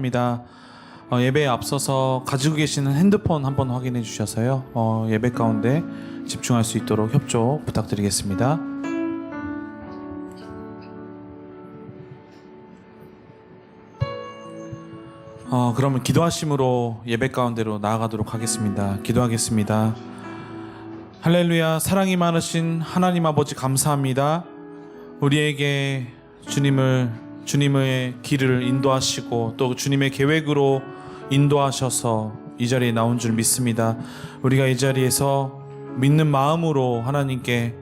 찬양합니다. 예배에 앞서서 가지고 계시는 핸드폰 한번 확인해 주셔서요. 예배 가운데 집중할 수 있도록 협조 부탁드리겠습니다. 그러면 기도하심으로 예배 가운데로 나아가도록 하겠습니다. 기도하겠습니다. 할렐루야. 사랑이 많으신 하나님 아버지 감사합니다. 우리에게 주님의 길을 인도하시고 또 주님의 계획으로 인도하셔서 이 자리에 나온 줄 믿습니다. 우리가 이 자리에서 믿는 마음으로 하나님께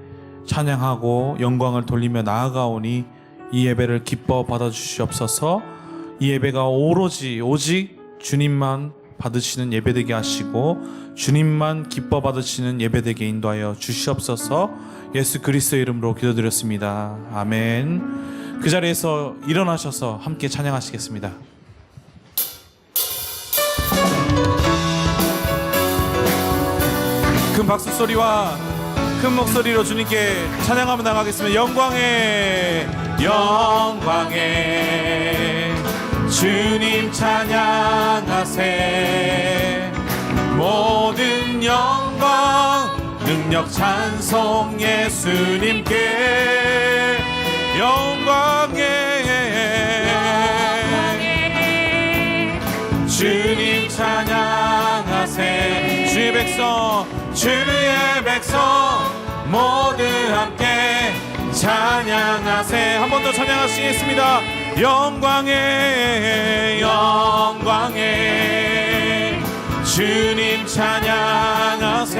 찬양하고 영광을 돌리며 나아가오니 이 예배를 기뻐 받아주시옵소서. 이 예배가 오직 주님만 받으시는 예배되게 하시고 주님만 기뻐 받으시는 예배되게 인도하여 주시옵소서. 예수 그리스도의 이름으로 기도드렸습니다. 아멘. 그 자리에서 일어나셔서 함께 찬양하시겠습니다. 큰 박수 소리와 큰 목소리로 주님께 찬양하며 나가겠습니다. 영광에 주님 찬양하세. 모든 영광 능력 찬송 예수님께. 영광에 주님 찬양하세. 주의 백성 모두 함께 찬양하세. 한 번 더 찬양하시겠습니다. 영광에 주님 찬양하세.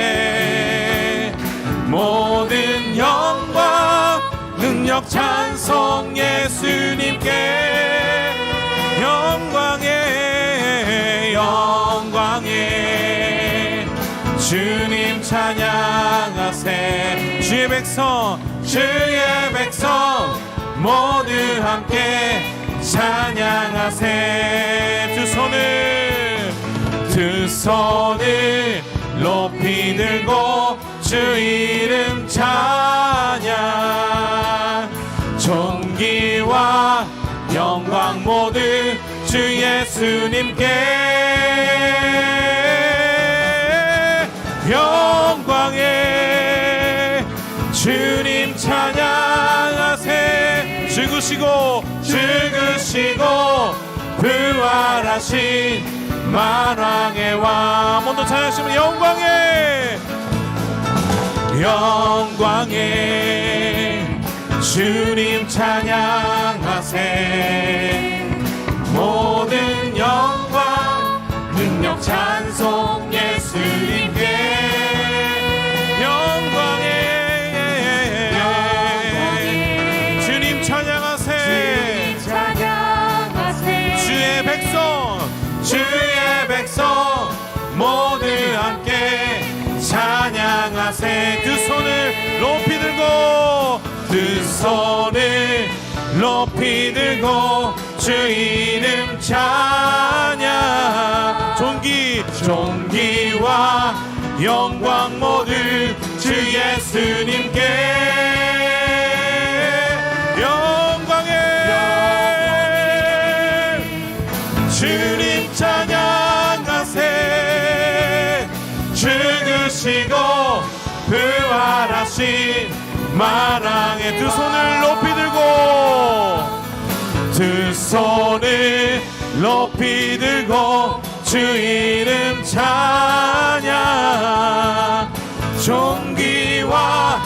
모든 영광 능력 찬송 예수님께. 영광에 주님 찬양하세. 주의 백성 모두 함께 찬양하세. 두 손을 높이 들고 주 이름 찬양. 존귀와 영광 모두 주 예수님께. 영광에 주님 찬양하세. 죽으시고 부활하신 만왕의 왕. 한 번 더 찬양하시면 영광에 주님 찬양하세. 모든 영광 능력 찬송 예수님께. 주님 찬양하세. 주의 백성 모두 함께 찬양하세. 두 손을 높이 들고 주 이름 찬양. 존귀와 영광 모두 주 예수님께. 주님 찬양하세. 죽으시고 부활하신 만왕의. 두 손을 높이 들고 주 이름 찬양. 존귀와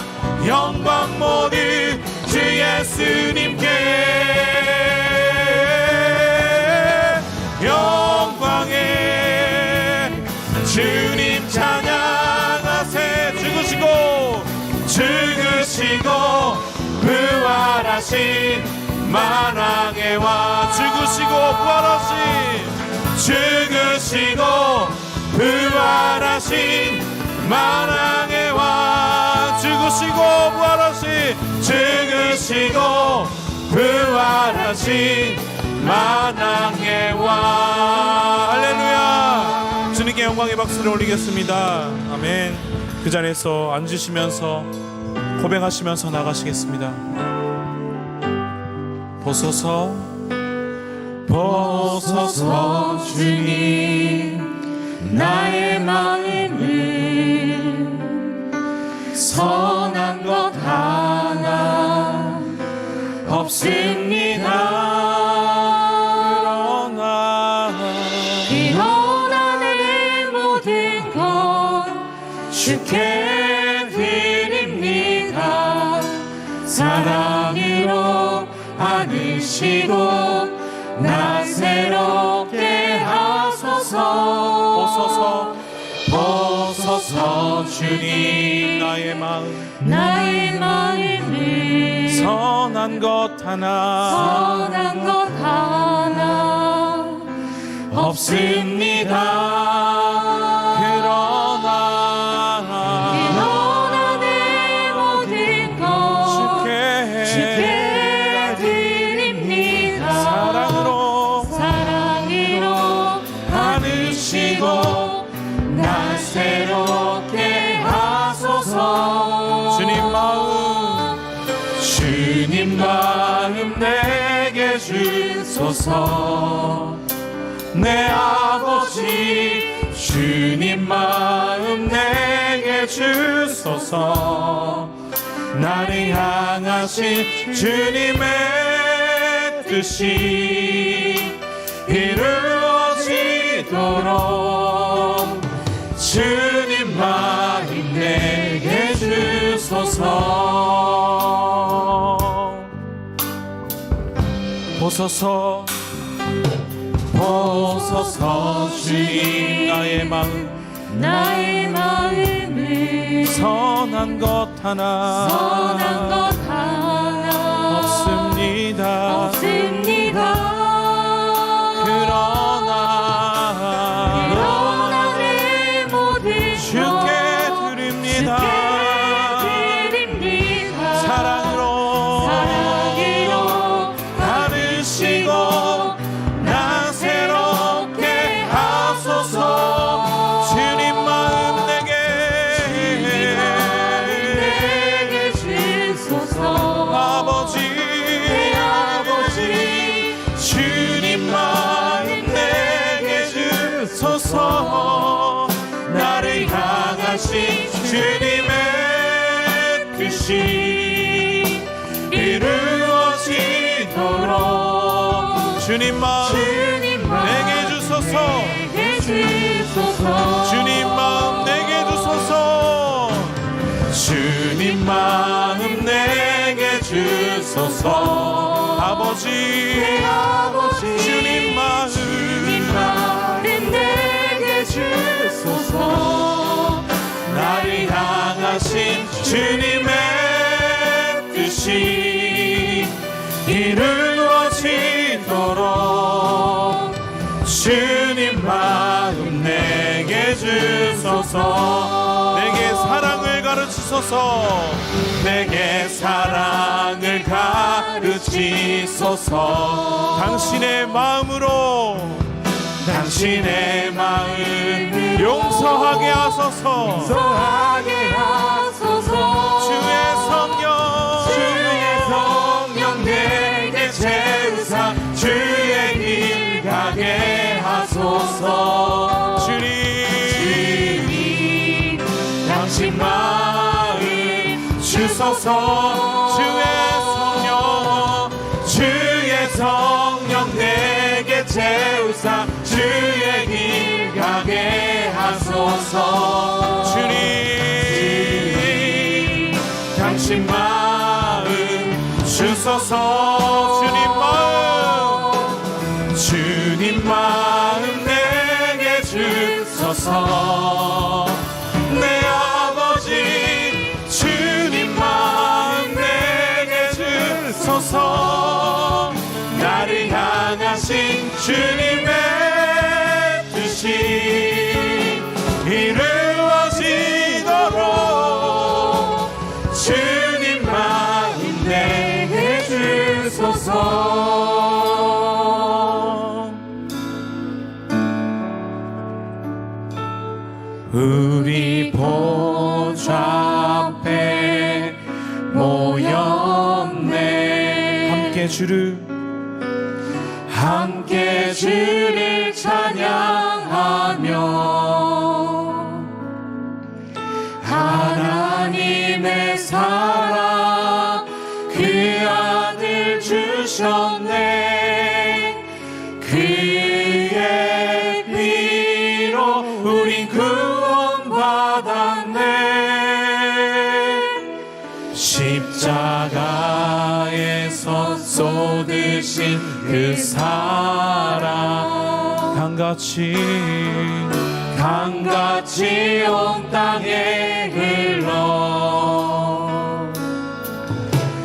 영광 모두 주 예수님께. 영광에 주님 찬양하세. 죽으시고 부활하신 만왕의 왕. 죽으시고 부활하신 만왕의 왕. 죽으시고 부활하신 만왕의 왕. 할렐루야. 주님께 영광의 박수를 올리겠습니다. 아멘. 그 자리에서 앉으시면서 고백하시면서 나가시겠습니다. 보소서 보소서 주님. 나의 마음은 선한 것 하나 없습니다. 그러나 내 모든 것 주께 드립니다. 사랑으로 안으시고 나 새롭게 하소서. 보소서 주님. 나의 마음은 선한 것 하나 없습니다. 그러나 내 모든 것 주께 드립니다. 사랑으로 안으시고 나 새롭게 하소서. 주님 마음 내게 주소서. 내 아버지 주님 마음 내게 주소서. 나를 향하신 주님의 뜻이 이루어지도록 주님 마음 내게 주소서. 보소서 주님. 나의 마음은 선한 것 하나 없습니다. 그러나 내 모든 주께 드립니다. 사랑으로 안으시고 나 새롭게 하소서. 주님 마음 내게 주소서. 아버지 주님 마음 내게 주소서. 나를 향하신 주님의 뜻이 이루어지도록 주님 마음 내게 주소서. 주님 마음 내게 주소서. 주님 마음 내게 주소서. 아버지 주님 마음 내게 주소서. 나를 향하신 주님의 뜻이 이루어지도록 주님 마음 내게 주소서. 내게 사랑을 가르치소서. 내게 사랑을 가르치소서. 당신의 마음으로 당신의 마음 용서하게 하소서. 주의 성령 내게 채우사 주의 길 가게 하소서. 주님 당신 마음 주소서. 주의 성령 내게 채우사 주의 길 가게 하소서. 주님 당신 마음 주소서. 주님 마음 내게 주소서. 내 아버지 주님 마음 내게 주소서. 나를 향하신 주님의 뜻이 이루어지도록 주님 마음 내게 주소서. 우리 보좌 앞에 모였네. 함께 그 사랑 강같이 온 땅에 흘러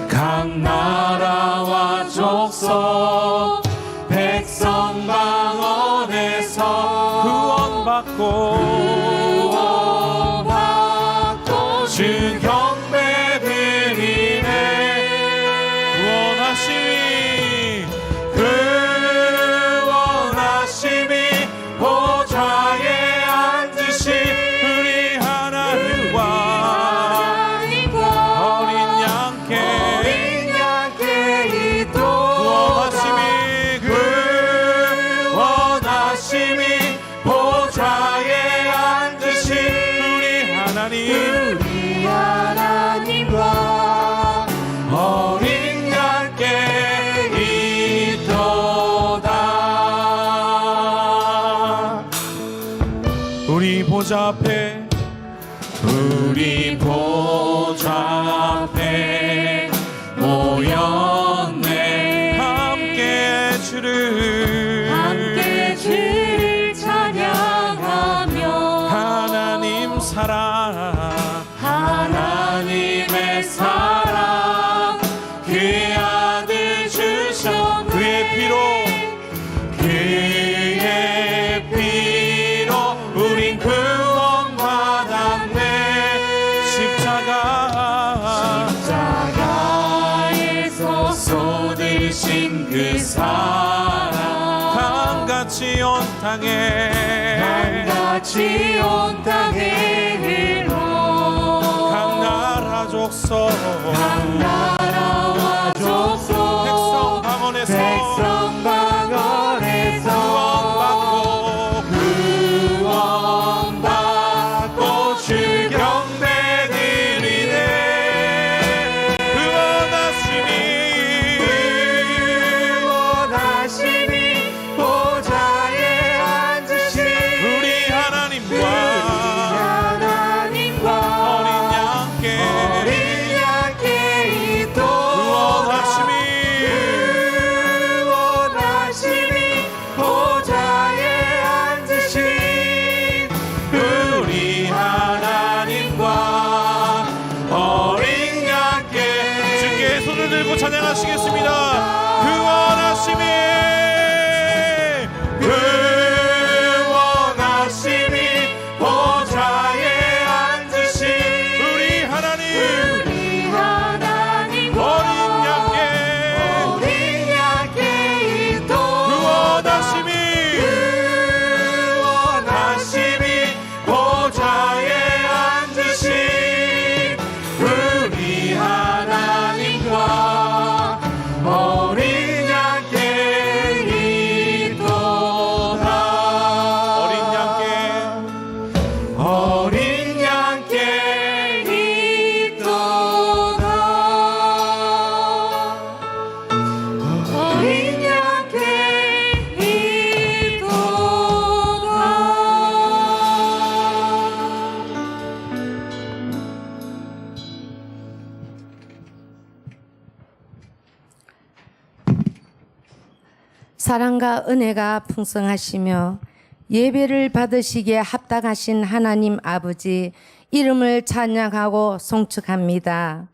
각 나라와 족속 백성 방언에서 구원받고 주 경배 드리네. 구원하심이 보좌에 앉으신 우리 하나님과 어린 양께 구원하심이 보좌에 앉으신 우리 하나님과 어린 양께 있도다. 우리 보좌 앞에 모였네. 함께 주를 찬양하며 하나님의 사랑 그 아들 주셨네. 그의 피로 우린 구원받았네. 십자가에서 쏟으신 그 사랑 강같이 온 땅에 흘러 각 나라와 족속 백성 방언에서 구원받고 주 경배 드리네. 구원하심이 보좌에 앉으신 우리 하나님과 어린 양께 구원하심이 보좌에 앉으신 우리 하나님과 어린 양께 주께 손을 들고 찬양하시겠습니다. 구원하심이 보좌에 앉으신 우리 하나님 어린 양께 구원하심이 보좌에 앉으신 우리 하나님과 어린 양께 있도다. 어린 양께 있도다. 어린 양께 있도다. 사랑과 은혜가 풍성하시며 예배를 받으시기에 합당하신 하나님 아버지 이름을 찬양하고 송축합니다.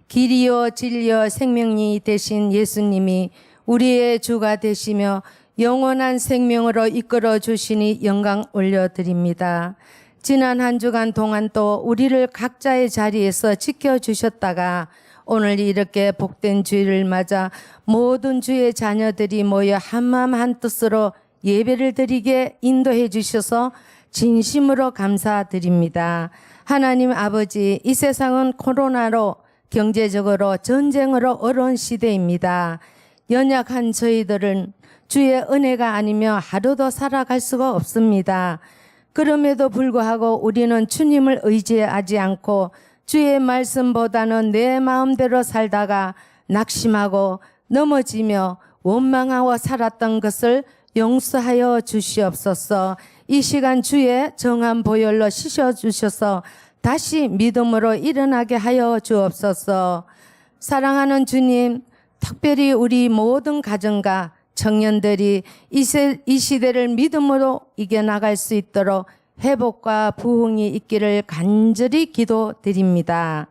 길이요 진리요 생명이 되신 예수님이 우리의 주가 되시며 영원한 생명으로 이끌어 주시니 영광 올려드립니다. 지난 한 주간 동안 또 우리를 각자의 자리에서 지켜주셨다가 오늘 이렇게 복된 주일을 맞아 모든 주의 자녀들이 모여 한마음 한뜻으로 예배를 드리게 인도해 주셔서 진심으로 감사드립니다. 하나님 아버지, 이 세상은 코로나로 경제적으로 전쟁으로 어려운 시대입니다. 연약한 저희들은 주의 은혜가 아니며 하루도 살아갈 수가 없습니다. 그럼에도 불구하고 우리는 주님을 의지하지 않고 주의 말씀보다는 내 마음대로 살다가 낙심하고 넘어지며 원망하고 살았던 것을 용서하여 주시옵소서. 이 시간 주의 정한 보혈로 씻어주셔서 다시 믿음으로 일어나게 하여 주옵소서. 사랑하는 주님, 특별히 우리 모든 가정과 청년들이 이 시대를 믿음으로 이겨나갈 수 있도록 회복과 부흥이 있기를 간절히 기도드립니다.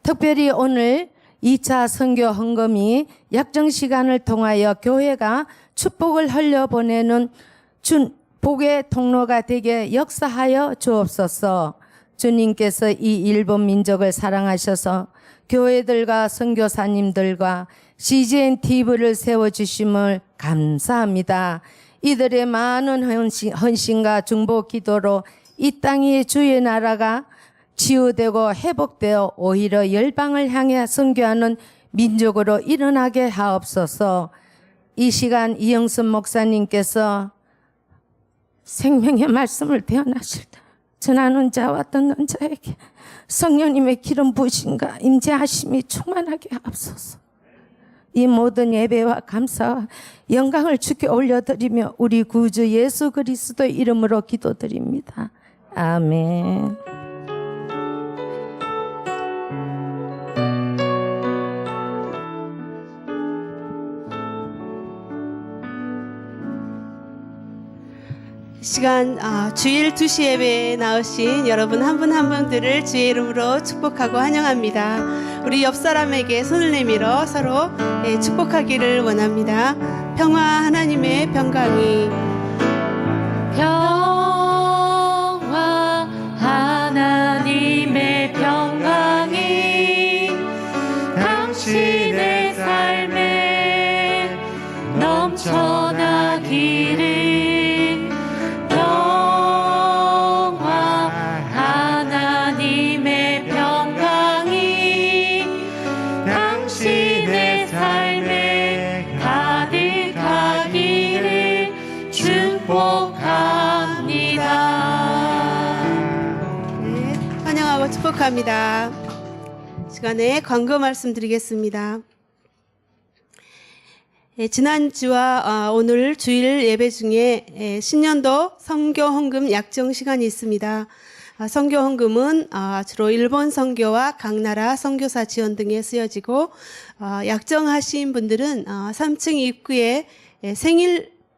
특별히 오늘 2차 선교 헌금이 약정 시간을 통하여 교회가 축복을 흘려보내는 복의 통로가 되게 역사하여 주옵소서. 주님께서 이 일본 민족을 사랑하셔서 교회들과 선교사님들과 CGN TV를 세워주심을 감사합니다. 이들의 많은 헌신과 중보 기도로 이 땅이 주의 나라가 치유되고 회복되어 오히려 열방을 향해 선교하는 민족으로 일어나게 하옵소서. 이 시간 이영순 목사님께서 생명의 말씀을 대언하실 때 전하는 자와 듣는 자에게 성령님의 기름 부으심과 임재하심이 충만하게 하옵소서. 이 모든 예배와 감사와 영광을 주께 올려드리며 우리 구주 예수 그리스도의 이름으로 기도드립니다. 아멘. 시간 주일 2시 예배에 나오신 여러분 한 분 한 분들을 주의 이름으로 축복하고 환영합니다. 우리 옆 사람에게 손을 내밀어 서로 축복하기를 원합니다. 평화 하나님의 평강이 평화 하나님의 평강이 당신의 삶에 넘쳐나기를 축복합니다. 시간에 광고 말씀드리겠습니다. 지난주와 오늘 주일 예배 중에 신년도 선교 헌금 약정 시간이 있습니다. 선교 헌금은 주로 일본 선교와 각 나라 선교사 지원 등에 쓰여지고 약정하신 분들은 3층 입구에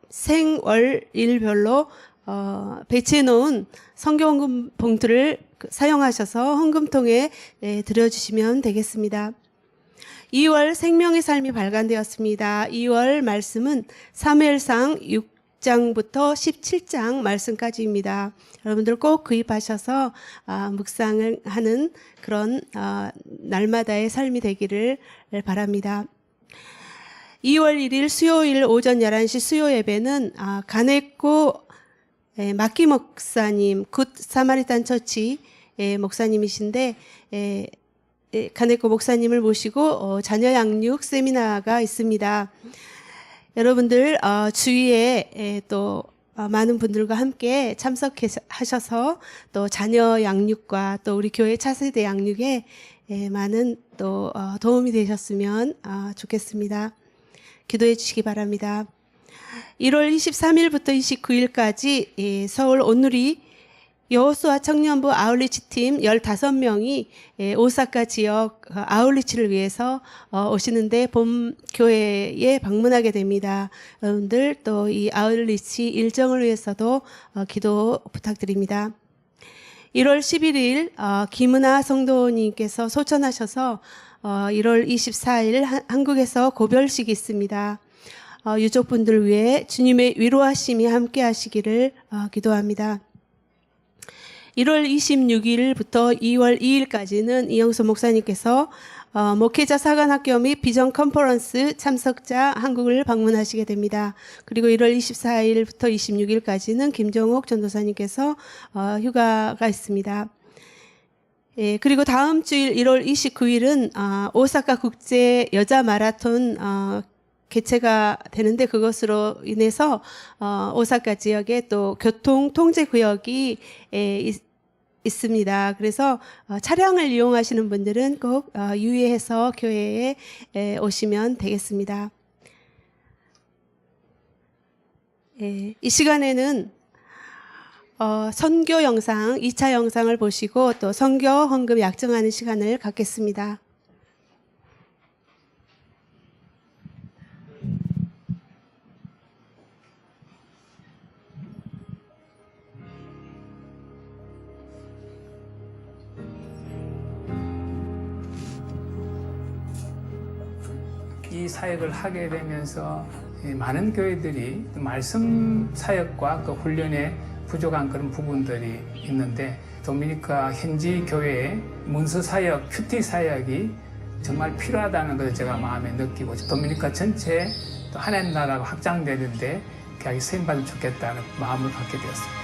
생월일별로 배치해 놓은 선교 헌금 봉투를 사용하셔서 헌금통에 들여주시면 되겠습니다. 2월 생명의 삶이 발간되었습니다. 2월 말씀은 사무엘상 6장부터 17장 말씀까지입니다. 여러분들 꼭 구입하셔서 묵상을 하는 그런 날마다의 삶이 되기를 바랍니다. 2월 1일 수요일 오전 11시 수요 예배는 간했고 마키 목사님, 굿 사마리탄 처치 목사님이신데 간했고 목사님을 모시고 자녀 양육 세미나가 있습니다. 여러분들 주위에 또 많은 분들과 함께 참석하셔서 또 자녀 양육과 또 우리 교회 차세대 양육에 많은 또 도움이 되셨으면 좋겠습니다. 기도해 주시기 바랍니다. 1월 23일부터 29일까지 서울 온누리 여호수아 청년부 아울리치 팀 15명이 오사카 지역 아울리치를 위해서 오시는데 봄 교회에 방문하게 됩니다. 여러분들 또 이 아울리치 일정을 위해서도 기도 부탁드립니다. 1월 11일 김은아 성도님께서 소천하셔서 1월 24일 한국에서 고별식이 있습니다. 유족분들 위해 주님의 위로하심이 함께 하시기를 기도합니다. 1월 26일부터 2월 2일까지는 이영수 목사님께서 목회자 사관학교 및 비전 컨퍼런스 참석자 한국을 방문하시게 됩니다. 그리고 1월 24일부터 26일까지는 김정옥 전도사님께서 휴가가 있습니다. 그리고 다음 주일 1월 29일은 오사카 국제 여자 마라톤 개최가 되는데 그것으로 인해서 오사카 지역에 또 교통 통제 구역이 있습니다. 그래서 차량을 이용하시는 분들은 꼭 유의해서 교회에 오시면 되겠습니다. 이 시간에는 선교 영상, 2차 영상을 보시고 또 선교 헌금 약정하는 시간을 갖겠습니다. 이 사역을 하게 되면서 많은 교회들이 말씀 사역과 그 훈련에 부족한 그런 부분들이 있는데 도미니카 현지 교회의 문서 사역, 큐티 사역이 정말 필요하다는 것을 제가 마음에 느끼고 도미니카 전체 또 하나님 나라가 확장되는데 그렇게 쓰임받으면 좋겠다는 마음을 갖게 되었습니다.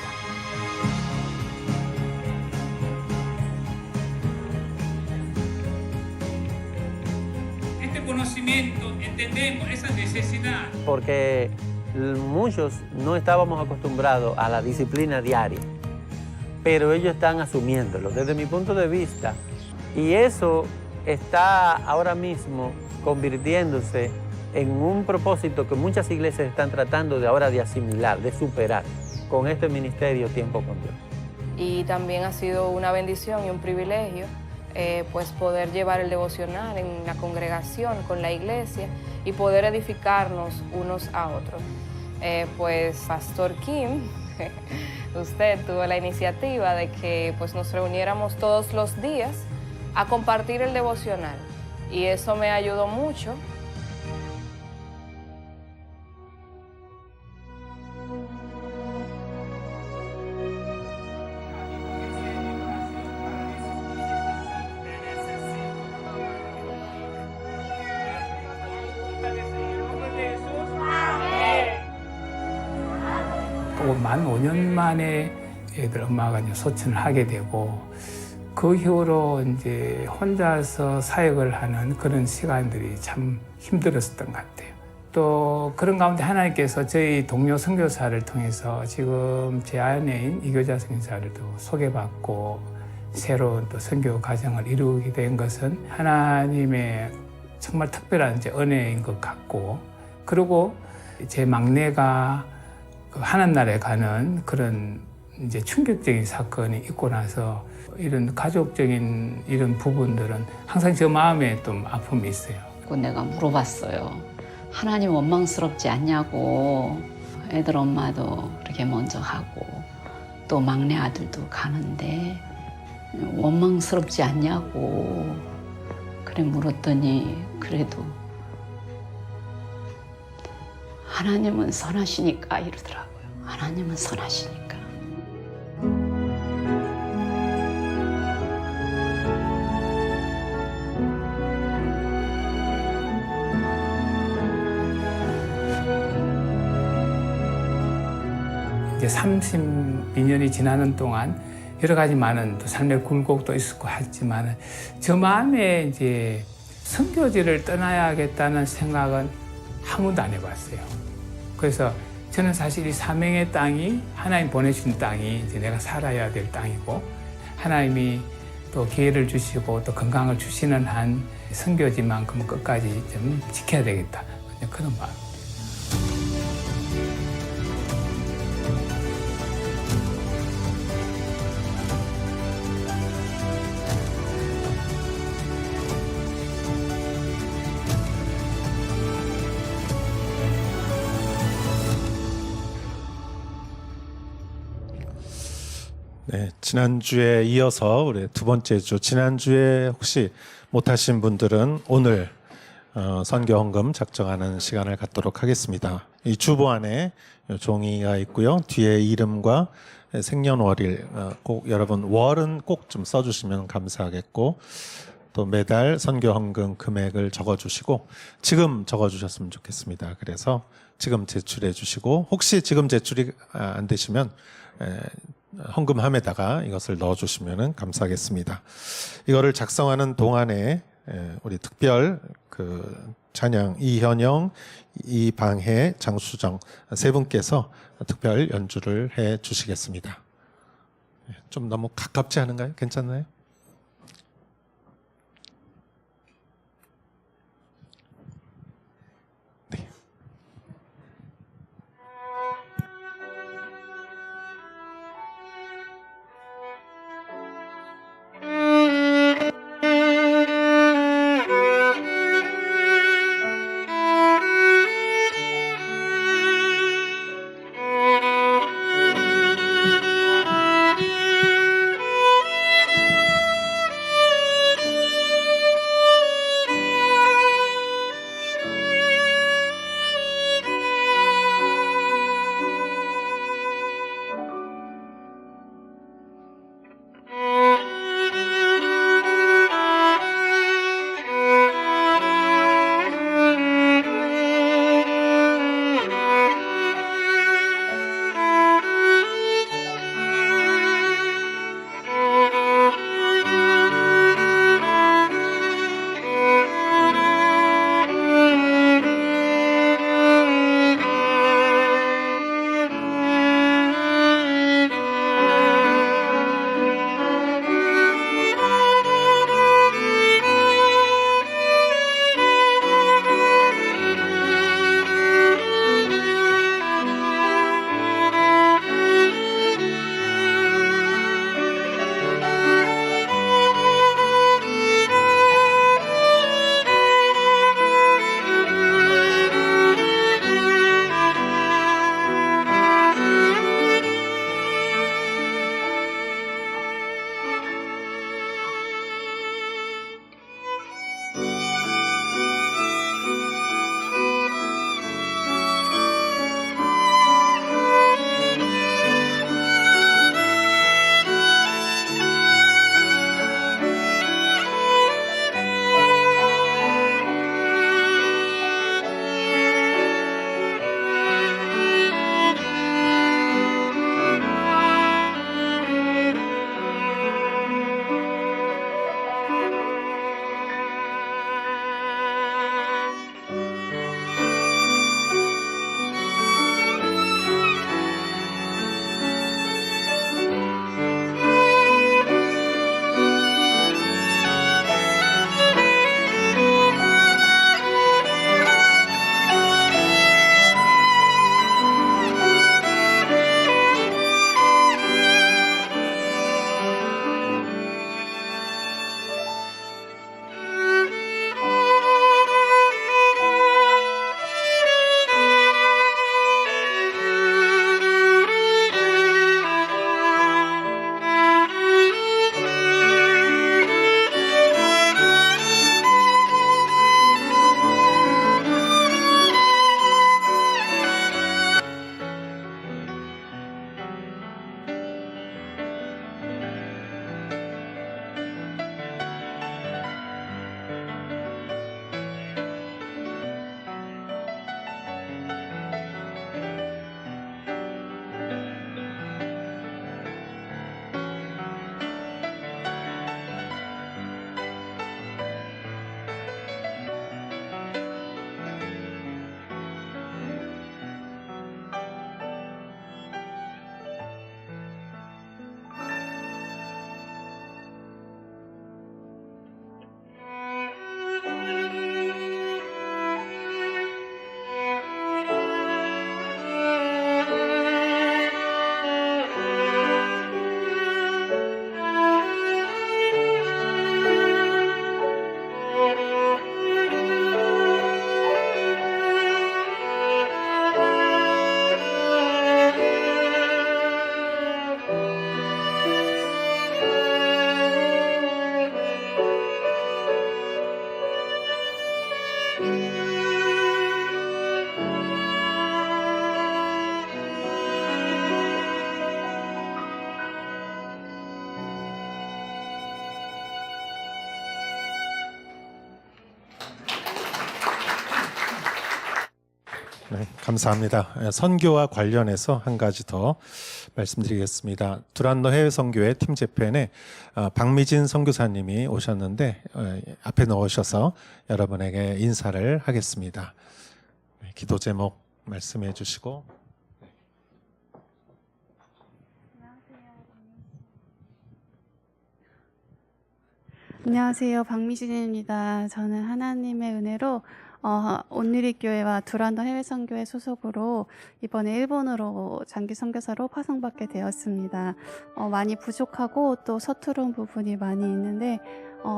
Entendemos esa necesidad. Porque muchos no estábamos acostumbrados a la disciplina diaria, pero ellos están asumiéndolo desde mi punto de vista. Y eso está ahora mismo convirtiéndose en un propósito que muchas iglesias están tratando de ahora de asimilar, de superar con este ministerio Tiempo con Dios. Y también ha sido una bendición y un privilegio pues poder llevar el devocional en la congregación, con la iglesia y poder edificarnos unos a otros. Pues Pastor Kim, usted tuvo la iniciativa de que pues nos reuniéramos todos los días a compartir el devocional y eso me ayudó mucho. 만 5년 만에 애들 엄마가 이제 소천을 하게 되고 그 이후로 이제 혼자서 사역을 하는 그런 시간들이 참 힘들었었던 것 같아요. 또 그런 가운데 하나님께서 저희 동료 선교사를 통해서 지금 제 아내인 이교자 선교사를 또 소개받고 새로운 또 선교 과정을 이루게 된 것은 하나님의 정말 특별한 이제 은혜인 것 같고, 그리고 제 막내가 하나님 나라에 가는 그런 이제 충격적인 사건이 있고 나서 이런 가족적인 이런 부분들은 항상 저 마음에 좀 아픔이 있어요. 내가 물어봤어요. 하나님 원망스럽지 않냐고. 애들 엄마도 그렇게 먼저 하고 또 막내 아들도 가는데 원망스럽지 않냐고. 그래 물었더니 그래도 하나님은 선하시니까 이러더라고요. 하나님은 선하시니까. 이제 32년이 지나는 동안 여러 가지 많은 또 삶의 굴곡도 있었고 하지만 저 마음에 이제 선교지를 떠나야겠다는 생각은 아무도 안 해봤어요. 그래서 저는 사실 이 사명의 땅이 하나님 보내신 땅이 이제 내가 살아야 될 땅이고 하나님이 또 기회를 주시고 또 건강을 주시는 한 선교지만큼 끝까지 좀 지켜야 되겠다. 그런 마음. 네, 지난주에 이어서 우리 두 번째 주, 지난주에 혹시 못하신 분들은 오늘 선교 헌금 작정하는 시간을 갖도록 하겠습니다. 이 주보 안에 종이가 있고요. 뒤에 이름과 생년월일 꼭 여러분 월은 꼭 좀 써주시면 감사하겠고 또 매달 선교 헌금 금액을 적어주시고 지금 적어주셨으면 좋겠습니다. 그래서 지금 제출해 주시고 혹시 지금 제출이 안 되시면 헌금함에다가 이것을 넣어주시면 감사하겠습니다. 이거를 작성하는 동안에 우리 특별 그 찬양 이현영, 이방혜, 장수정 세 분께서 특별 연주를 해 주시겠습니다. 좀 너무 가깝지 않은가요? 괜찮나요? 네. 네, 감사합니다. 선교와 관련해서 한 가지 더 말씀드리겠습니다. 두란노 해외 선교회 팀 재팬에 박미진 선교사님이 오셨는데 앞에 나오셔서 여러분에게 인사를 하겠습니다. 네, 기도 제목 말씀해 주시고. 안녕하세요. 박미진입니다. 저는 하나님의 은혜로 온누리교회와 두란노 해외선교회 소속으로 이번에 일본으로 장기 선교사로 파송받게 되었습니다. 많이 부족하고 또 서투른 부분이 많이 있는데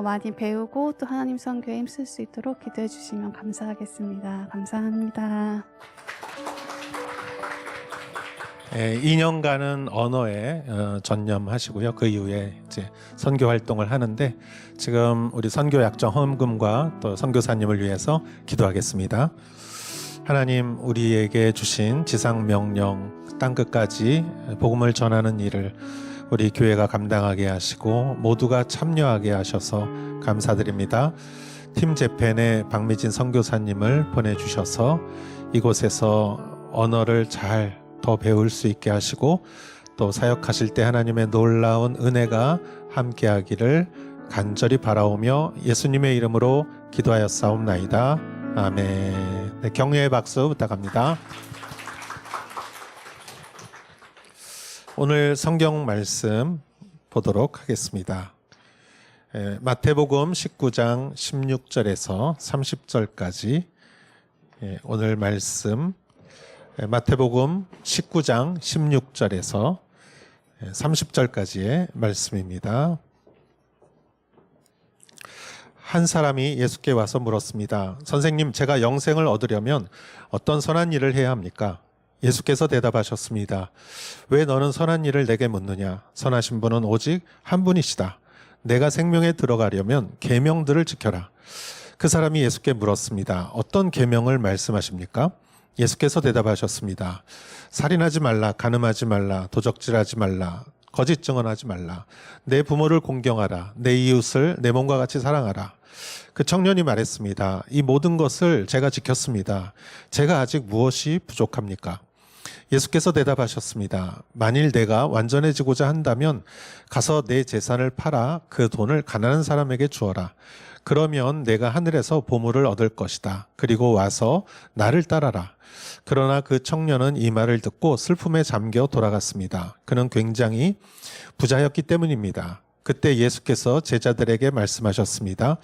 많이 배우고 또 하나님 선교에 힘쓸 수 있도록 기도해 주시면 감사하겠습니다. 감사합니다. 2년간은 언어에 전념하시고요. 그 이후에 이제 선교 활동을 하는데 지금 우리 선교 약정 헌금과 또 선교사님을 위해서 기도하겠습니다. 하나님, 우리에게 주신 지상 명령 땅 끝까지 복음을 전하는 일을 우리 교회가 감당하게 하시고 모두가 참여하게 하셔서 감사드립니다. 팀 재팬에 박미진 선교사님을 보내주셔서 이곳에서 언어를 잘 더 배울 수 있게 하시고 또 사역하실 때 하나님의 놀라운 은혜가 함께하기를 간절히 바라오며 예수님의 이름으로 기도하였사옵나이다. 아멘. 네, 격려의 박수 부탁합니다. 오늘 성경 말씀 보도록 하겠습니다. 마태복음 19장 16절에서 30절까지 오늘 말씀 마태복음 19장 16절에서 30절까지의 말씀입니다. 한 사람이 예수께 와서 물었습니다. 선생님, 제가 영생을 얻으려면 어떤 선한 일을 해야 합니까? 예수께서 대답하셨습니다. 왜 너는 선한 일을 내게 묻느냐? 선하신 분은 오직 한 분이시다. 내가 생명에 들어가려면 계명들을 지켜라. 그 사람이 예수께 물었습니다. 어떤 계명을 말씀하십니까? 예수께서 대답하셨습니다. 살인하지 말라, 간음하지 말라, 도적질하지 말라, 거짓 증언하지 말라, 내 부모를 공경하라, 내 이웃을 내 몸과 같이 사랑하라. 그 청년이 말했습니다. 이 모든 것을 제가 지켰습니다. 제가 아직 무엇이 부족합니까? 예수께서 대답하셨습니다. 만일 내가 완전해지고자 한다면 가서 내 재산을 팔아 그 돈을 가난한 사람에게 주어라. 그러면 내가 하늘에서 보물을 얻을 것이다. 그리고 와서 나를 따라라. 그러나 그 청년은 이 말을 듣고 슬픔에 잠겨 돌아갔습니다. 그는 굉장히 부자였기 때문입니다. 그때 예수께서 제자들에게 말씀하셨습니다.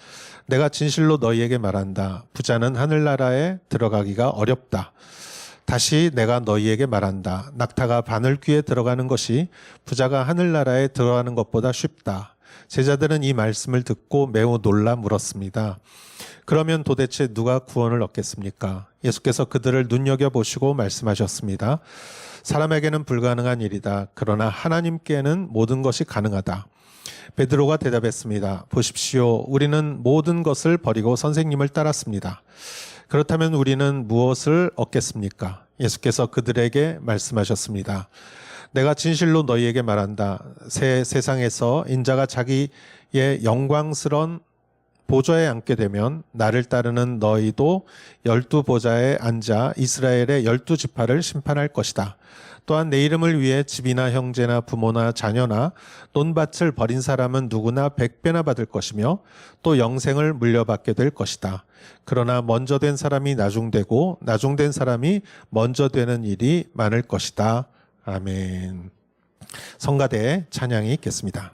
내가 진실로 너희에게 말한다. 부자는 하늘나라에 들어가기가 어렵다. 다시 내가 너희에게 말한다. 낙타가 바늘귀에 들어가는 것이 부자가 하늘나라에 들어가는 것보다 쉽다. 제자들은 이 말씀을 듣고 매우 놀라 물었습니다. 그러면 도대체 누가 구원을 얻겠습니까? 예수께서 그들을 눈여겨보시고 말씀하셨습니다. 사람에게는 불가능한 일이다. 그러나 하나님께는 모든 것이 가능하다. 베드로가 대답했습니다. 보십시오. 우리는 모든 것을 버리고 선생님을 따랐습니다. 그렇다면 우리는 무엇을 얻겠습니까? 예수께서 그들에게 말씀하셨습니다. 내가 진실로 너희에게 말한다. 새 세상에서 인자가 자기의 영광스러운 보좌에 앉게 되면 나를 따르는 너희도 12보좌에 앉아 이스라엘의 12지파를 심판할 것이다. 또한 내 이름을 위해 집이나 형제나 부모나 자녀나 논밭을 버린 사람은 누구나 100배나 받을 것이며 또 영생을 물려받게 될 것이다. 그러나 먼저 된 사람이 나중되고 나중된 사람이 먼저 되는 일이 많을 것이다. 아멘. 성가대 찬양이 있겠습니다.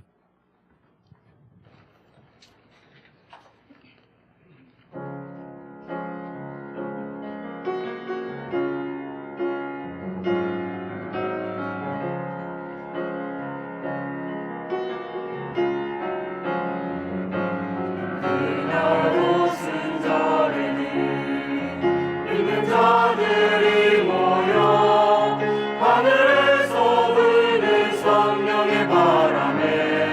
하늘에서 부는 성령의 바람에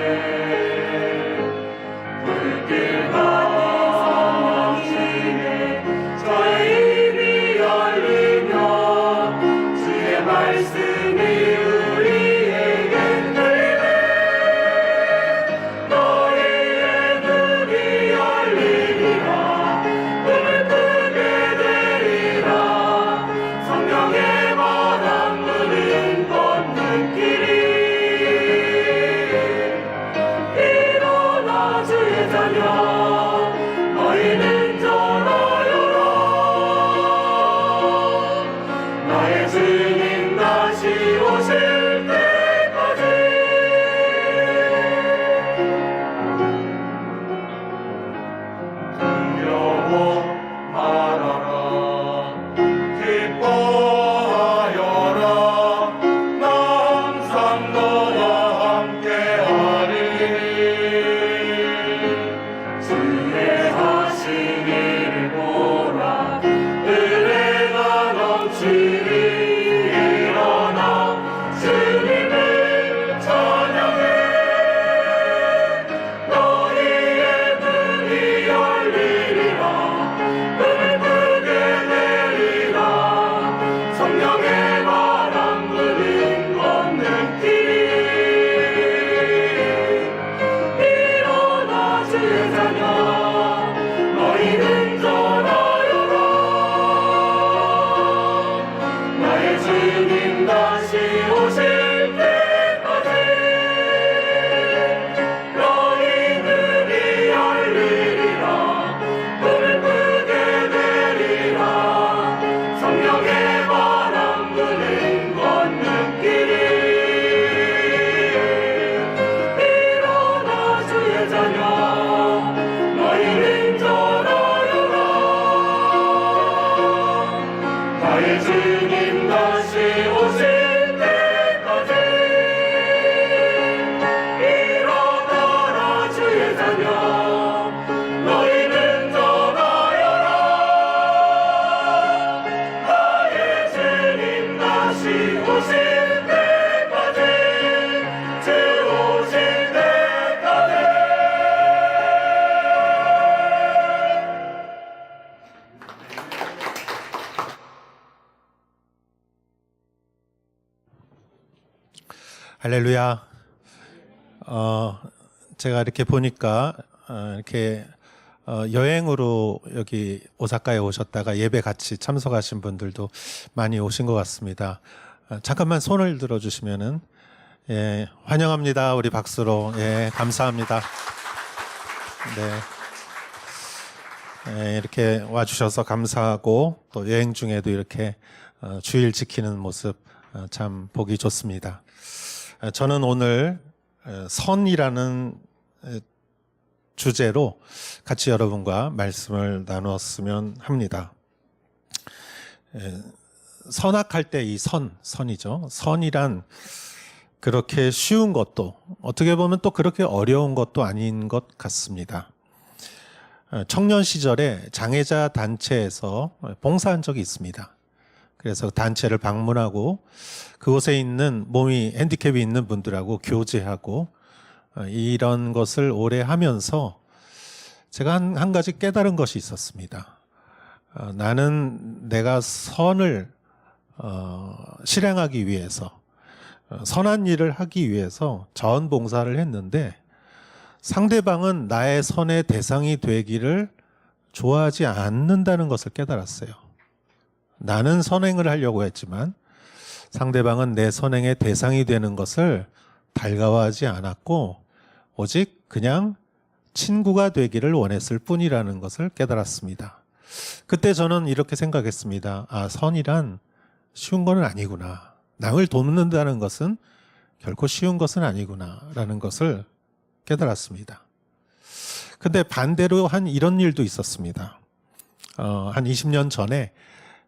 할렐루야. 제가 이렇게 보니까 이렇게 여행으로 여기 오사카에 오셨다가 예배 같이 참석하신 분들도 많이 오신 것 같습니다. 잠깐만 손을 들어주시면은 예, 환영합니다. 우리 박수로 예, 감사합니다. 네. 예, 이렇게 와주셔서 감사하고 또 여행 중에도 이렇게 주일 지키는 모습 참 보기 좋습니다. 저는 오늘 선이라는 주제로 같이 여러분과 말씀을 나누었으면 합니다. 선악할 때 이 선이죠. 선이란 그렇게 쉬운 것도 어떻게 보면 또 그렇게 어려운 것도 아닌 것 같습니다. 청년 시절에 장애자 단체에서 봉사한 적이 있습니다. 그래서 단체를 방문하고 그곳에 있는 몸이 핸디캡이 있는 분들하고 교제하고 이런 것을 오래 하면서 제가 한 가지 깨달은 것이 있었습니다. 나는 내가 선을 실행하기 위해서 선한 일을 하기 위해서 자원봉사를 했는데 상대방은 나의 선의 대상이 되기를 좋아하지 않는다는 것을 깨달았어요. 나는 선행을 하려고 했지만 상대방은 내 선행의 대상이 되는 것을 달가워하지 않았고 오직 그냥 친구가 되기를 원했을 뿐이라는 것을 깨달았습니다. 그때 저는 이렇게 생각했습니다. 아, 선이란 쉬운 건 아니구나. 남을 돕는다는 것은 결코 쉬운 것은 아니구나 라는 것을 깨달았습니다. 근데 반대로 한 이런 일도 있었습니다. 한 20년 전에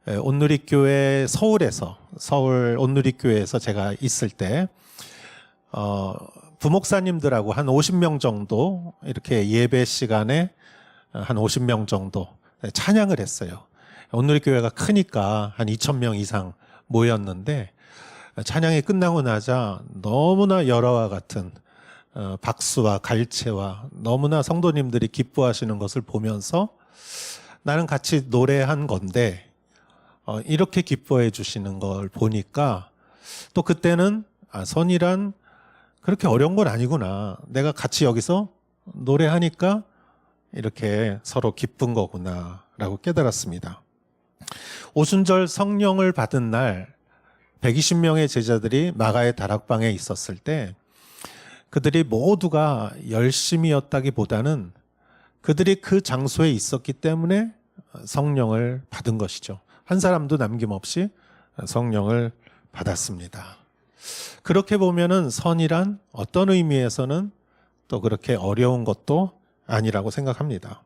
온누리교회 서울 온누리교회에서 제가 있을 때 부목사님들하고 한 50명 정도 이렇게 예배 시간에 한 50명 정도 찬양을 했어요. 온누리교회가 크니까 한 2,000명 이상 모였는데 찬양이 끝나고 나자 너무나 열화와 같은 박수와 갈채와 너무나 성도님들이 기뻐하시는 것을 보면서 나는 같이 노래한 건데 이렇게 기뻐해 주시는 걸 보니까 또 그때는 선이란 그렇게 어려운 건 아니구나. 내가 같이 여기서 노래하니까 이렇게 서로 기쁜 거구나 라고 깨달았습니다. 오순절 성령을 받은 날 120명의 제자들이 마가의 다락방에 있었을 때 그들이 모두가 열심이었다기보다는 그들이 그 장소에 있었기 때문에 성령을 받은 것이죠. 한 사람도 남김없이 성령을 받았습니다. 그렇게 보면은 선이란 어떤 의미에서는 또 그렇게 어려운 것도 아니라고 생각합니다.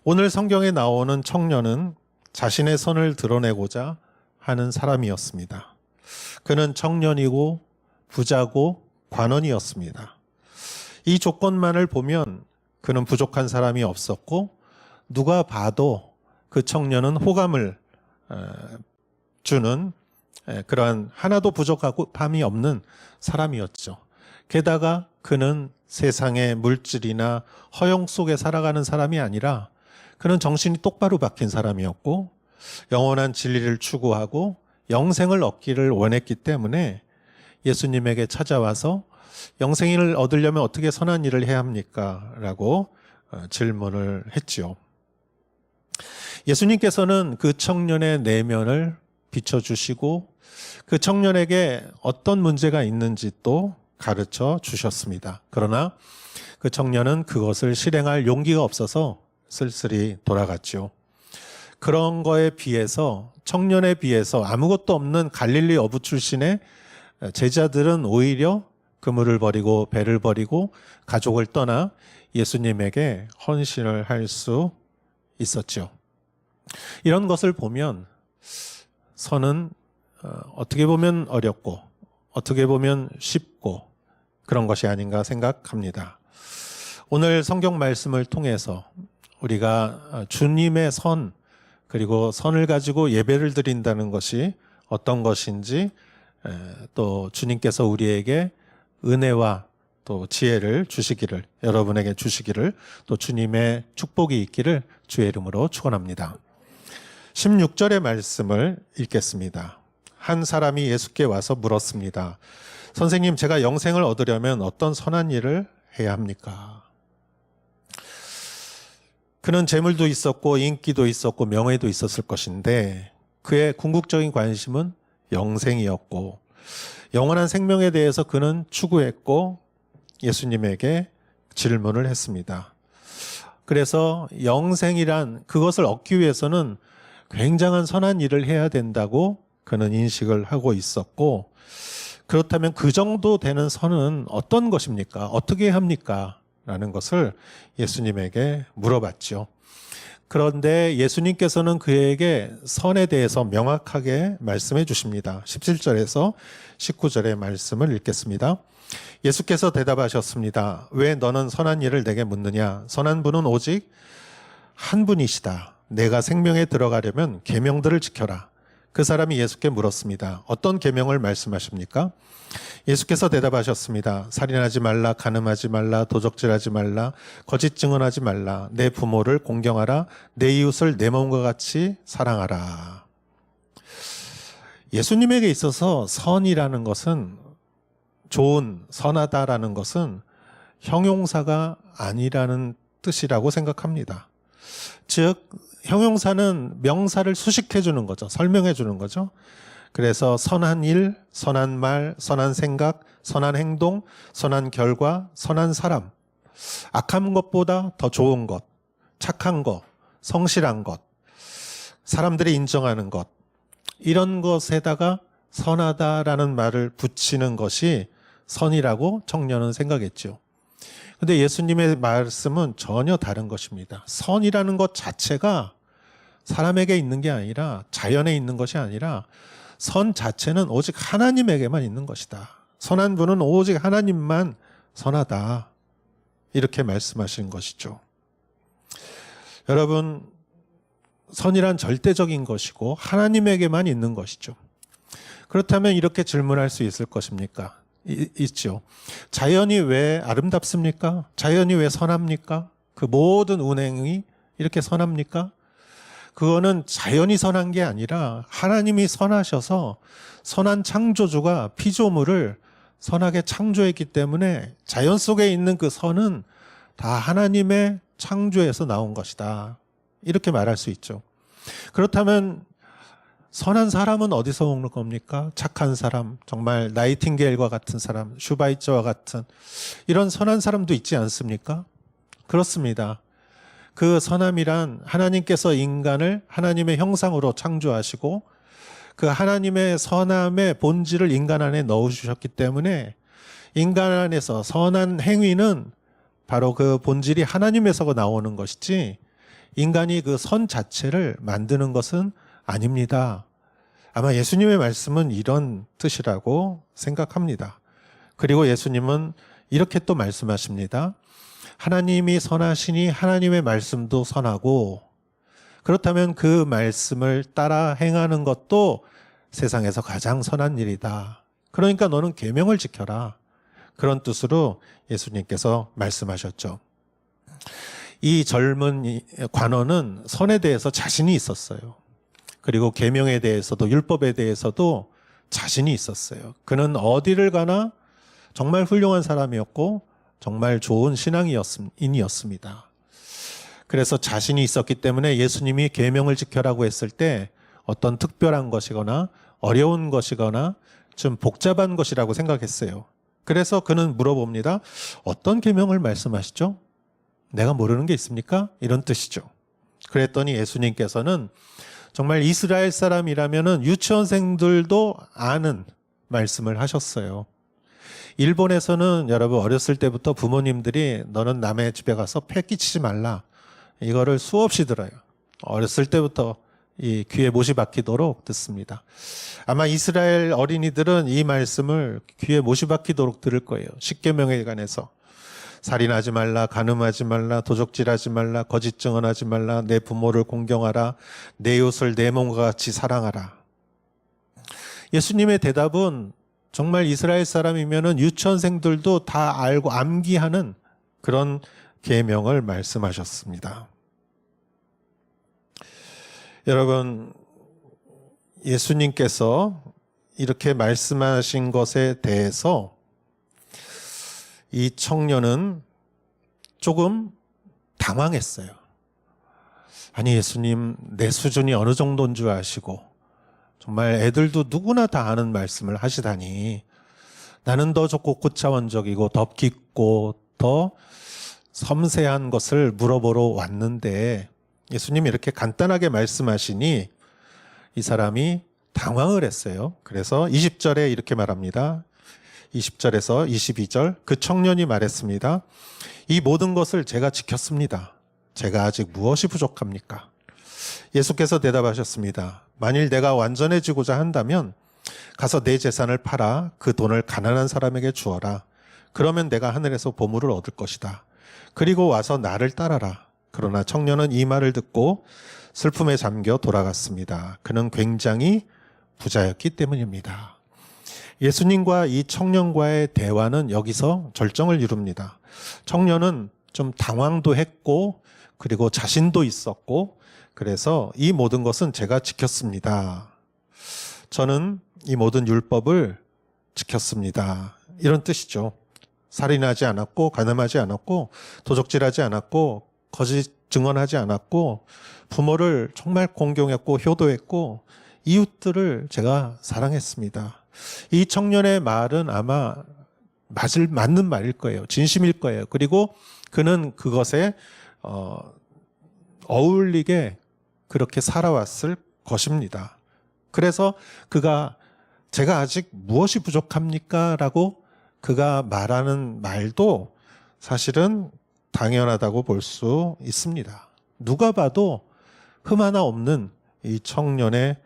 오늘 성경에 나오는 청년은 자신의 선을 드러내고자 하는 사람이었습니다. 그는 청년이고 부자고 관원이었습니다. 이 조건만을 보면 그는 부족한 사람이 없었고 누가 봐도 그 청년은 호감을 주는 그러한 하나도 부족함이 없는 사람이었죠. 게다가 그는 세상의 물질이나 허영 속에 살아가는 사람이 아니라 그는 정신이 똑바로 박힌 사람이었고 영원한 진리를 추구하고 영생을 얻기를 원했기 때문에 예수님에게 찾아와서 영생을 얻으려면 어떻게 선한 일을 해야 합니까? 라고 질문을 했지요. 예수님께서는 그 청년의 내면을 비춰주시고 그 청년에게 어떤 문제가 있는지 또 가르쳐 주셨습니다. 그러나 그 청년은 그것을 실행할 용기가 없어서 쓸쓸히 돌아갔죠. 그런 거에 비해서 청년에 비해서 아무것도 없는 갈릴리 어부 출신의 제자들은 오히려 그물을 버리고 배를 버리고 가족을 떠나 예수님에게 헌신을 할 수 있었죠. 이런 것을 보면 선은 어떻게 보면 어렵고 어떻게 보면 쉽고 그런 것이 아닌가 생각합니다. 오늘 성경 말씀을 통해서 우리가 주님의 선 그리고 선을 가지고 예배를 드린다는 것이 어떤 것인지 또 주님께서 우리에게 은혜와 또 지혜를 주시기를 여러분에게 주시기를 또 주님의 축복이 있기를 주의 이름으로 축원합니다. 16절의 말씀을 읽겠습니다. 한 사람이 예수께 와서 물었습니다. 선생님, 제가 영생을 얻으려면 어떤 선한 일을 해야 합니까? 그는 재물도 있었고 인기도 있었고 명예도 있었을 것인데 그의 궁극적인 관심은 영생이었고 영원한 생명에 대해서 그는 추구했고 예수님에게 질문을 했습니다. 그래서 영생이란 그것을 얻기 위해서는 굉장한 선한 일을 해야 된다고 그는 인식을 하고 있었고, 그렇다면 그 정도 되는 선은 어떤 것입니까? 어떻게 합니까? 라는 것을 예수님에게 물어봤죠. 그런데 예수님께서는 그에게 선에 대해서 명확하게 말씀해 주십니다. 17절에서 19절의 말씀을 읽겠습니다. 예수께서 대답하셨습니다. 왜 너는 선한 일을 내게 묻느냐? 선한 분은 오직 한 분이시다. 내가 생명에 들어가려면 계명들을 지켜라. 그 사람이 예수께 물었습니다. 어떤 계명을 말씀하십니까? 예수께서 대답하셨습니다. 살인하지 말라, 간음하지 말라, 도적질하지 말라, 거짓 증언하지 말라, 내 부모를 공경하라, 내 이웃을 내 몸과 같이 사랑하라. 예수님에게 있어서 선이라는 것은, 좋은, 선하다라는 것은 형용사가 아니라는 뜻이라고 생각합니다. 즉 형용사는 명사를 수식해 주는 거죠. 설명해 주는 거죠. 그래서 선한 일, 선한 말, 선한 생각, 선한 행동, 선한 결과, 선한 사람, 악한 것보다 더 좋은 것, 착한 것, 성실한 것, 사람들이 인정하는 것, 이런 것에다가 선하다라는 말을 붙이는 것이 선이라고 청년은 생각했죠. 근데 예수님의 말씀은 전혀 다른 것입니다. 선이라는 것 자체가 사람에게 있는 게 아니라, 자연에 있는 것이 아니라, 선 자체는 오직 하나님에게만 있는 것이다. 선한 분은 오직 하나님만 선하다. 이렇게 말씀하신 것이죠. 여러분, 선이란 절대적인 것이고 하나님에게만 있는 것이죠. 그렇다면 이렇게 질문할 수 있을 것입니까? 있죠. 자연이 왜 아름답습니까? 자연이 왜 선합니까? 그 모든 운행이 이렇게 선합니까? 그거는 자연이 선한 게 아니라 하나님이 선하셔서 선한 창조주가 피조물을 선하게 창조했기 때문에 자연 속에 있는 그 선은 다 하나님의 창조에서 나온 것이다. 이렇게 말할 수 있죠. 그렇다면 선한 사람은 어디서 오는 겁니까? 착한 사람, 정말 나이팅게일과 같은 사람, 슈바이처와 같은 이런 선한 사람도 있지 않습니까? 그렇습니다. 그 선함이란 하나님께서 인간을 하나님의 형상으로 창조하시고 그 하나님의 선함의 본질을 인간 안에 넣어주셨기 때문에 인간 안에서 선한 행위는 바로 그 본질이 하나님에서 나오는 것이지 인간이 그 선 자체를 만드는 것은 아닙니다. 아마 예수님의 말씀은 이런 뜻이라고 생각합니다. 그리고 예수님은 이렇게 또 말씀하십니다. 하나님이 선하시니 하나님의 말씀도 선하고, 그렇다면 그 말씀을 따라 행하는 것도 세상에서 가장 선한 일이다. 그러니까 너는 계명을 지켜라. 그런 뜻으로 예수님께서 말씀하셨죠. 이 젊은 관원은 선에 대해서 자신이 있었어요. 그리고 계명에 대해서도, 율법에 대해서도 자신이 있었어요. 그는 어디를 가나 정말 훌륭한 사람이었고 정말 좋은 신앙인이었습니다. 그래서 자신이 있었기 때문에 예수님이 계명을 지켜라고 했을 때 어떤 특별한 것이거나 어려운 것이거나 좀 복잡한 것이라고 생각했어요. 그래서 그는 물어봅니다. 어떤 계명을 말씀하시죠? 내가 모르는 게 있습니까? 이런 뜻이죠. 그랬더니 예수님께서는 정말 이스라엘 사람이라면은 유치원생들도 아는 말씀을 하셨어요. 일본에서는 여러분 어렸을 때부터 부모님들이 너는 남의 집에 가서 패 끼치지 말라. 이거를 수없이 들어요. 어렸을 때부터 이 귀에 못이 박히도록 듣습니다. 아마 이스라엘 어린이들은 이 말씀을 귀에 못이 박히도록 들을 거예요. 십계명에 관해서. 살인하지 말라, 간음하지 말라, 도적질하지 말라, 거짓 증언하지 말라, 내 부모를 공경하라, 내 이웃을 내 몸과 같이 사랑하라. 예수님의 대답은 정말 이스라엘 사람이면은 유치원생들도 다 알고 암기하는 그런 계명을 말씀하셨습니다. 여러분, 예수님께서 이렇게 말씀하신 것에 대해서 이 청년은 조금 당황했어요. 아니, 예수님, 내 수준이 어느 정도인 줄 아시고 정말 애들도 누구나 다 아는 말씀을 하시다니 나는 더 좋고 고차원적이고 더 깊고 더 섬세한 것을 물어보러 왔는데 예수님이 이렇게 간단하게 말씀하시니 이 사람이 당황을 했어요. 그래서 20절에 이렇게 말합니다. 20절에서 22절, 그 청년이 말했습니다. 이 모든 것을 제가 지켰습니다. 제가 아직 무엇이 부족합니까? 예수께서 대답하셨습니다. 만일 내가 완전해지고자 한다면 가서 내 재산을 팔아 그 돈을 가난한 사람에게 주어라. 그러면 내가 하늘에서 보물을 얻을 것이다. 그리고 와서 나를 따라라. 그러나 청년은 이 말을 듣고 슬픔에 잠겨 돌아갔습니다. 그는 굉장히 부자였기 때문입니다. 예수님과 이 청년과의 대화는 여기서 절정을 이룹니다. 청년은 좀 당황도 했고 그리고 자신도 있었고 그래서 이 모든 것은 제가 지켰습니다. 저는 이 모든 율법을 지켰습니다. 이런 뜻이죠. 살인하지 않았고 간음하지 않았고 도적질하지 않았고 거짓 증언하지 않았고 부모를 정말 공경했고 효도했고 이웃들을 제가 사랑했습니다. 이 청년의 말은 아마 맞는 말일 거예요. 진심일 거예요. 그리고 그는 그것에 어울리게 그렇게 살아왔을 것입니다. 그래서 그가 제가 아직 무엇이 부족합니까? 라고 그가 말하는 말도 사실은 당연하다고 볼 수 있습니다. 누가 봐도 흠 하나 없는 이 청년의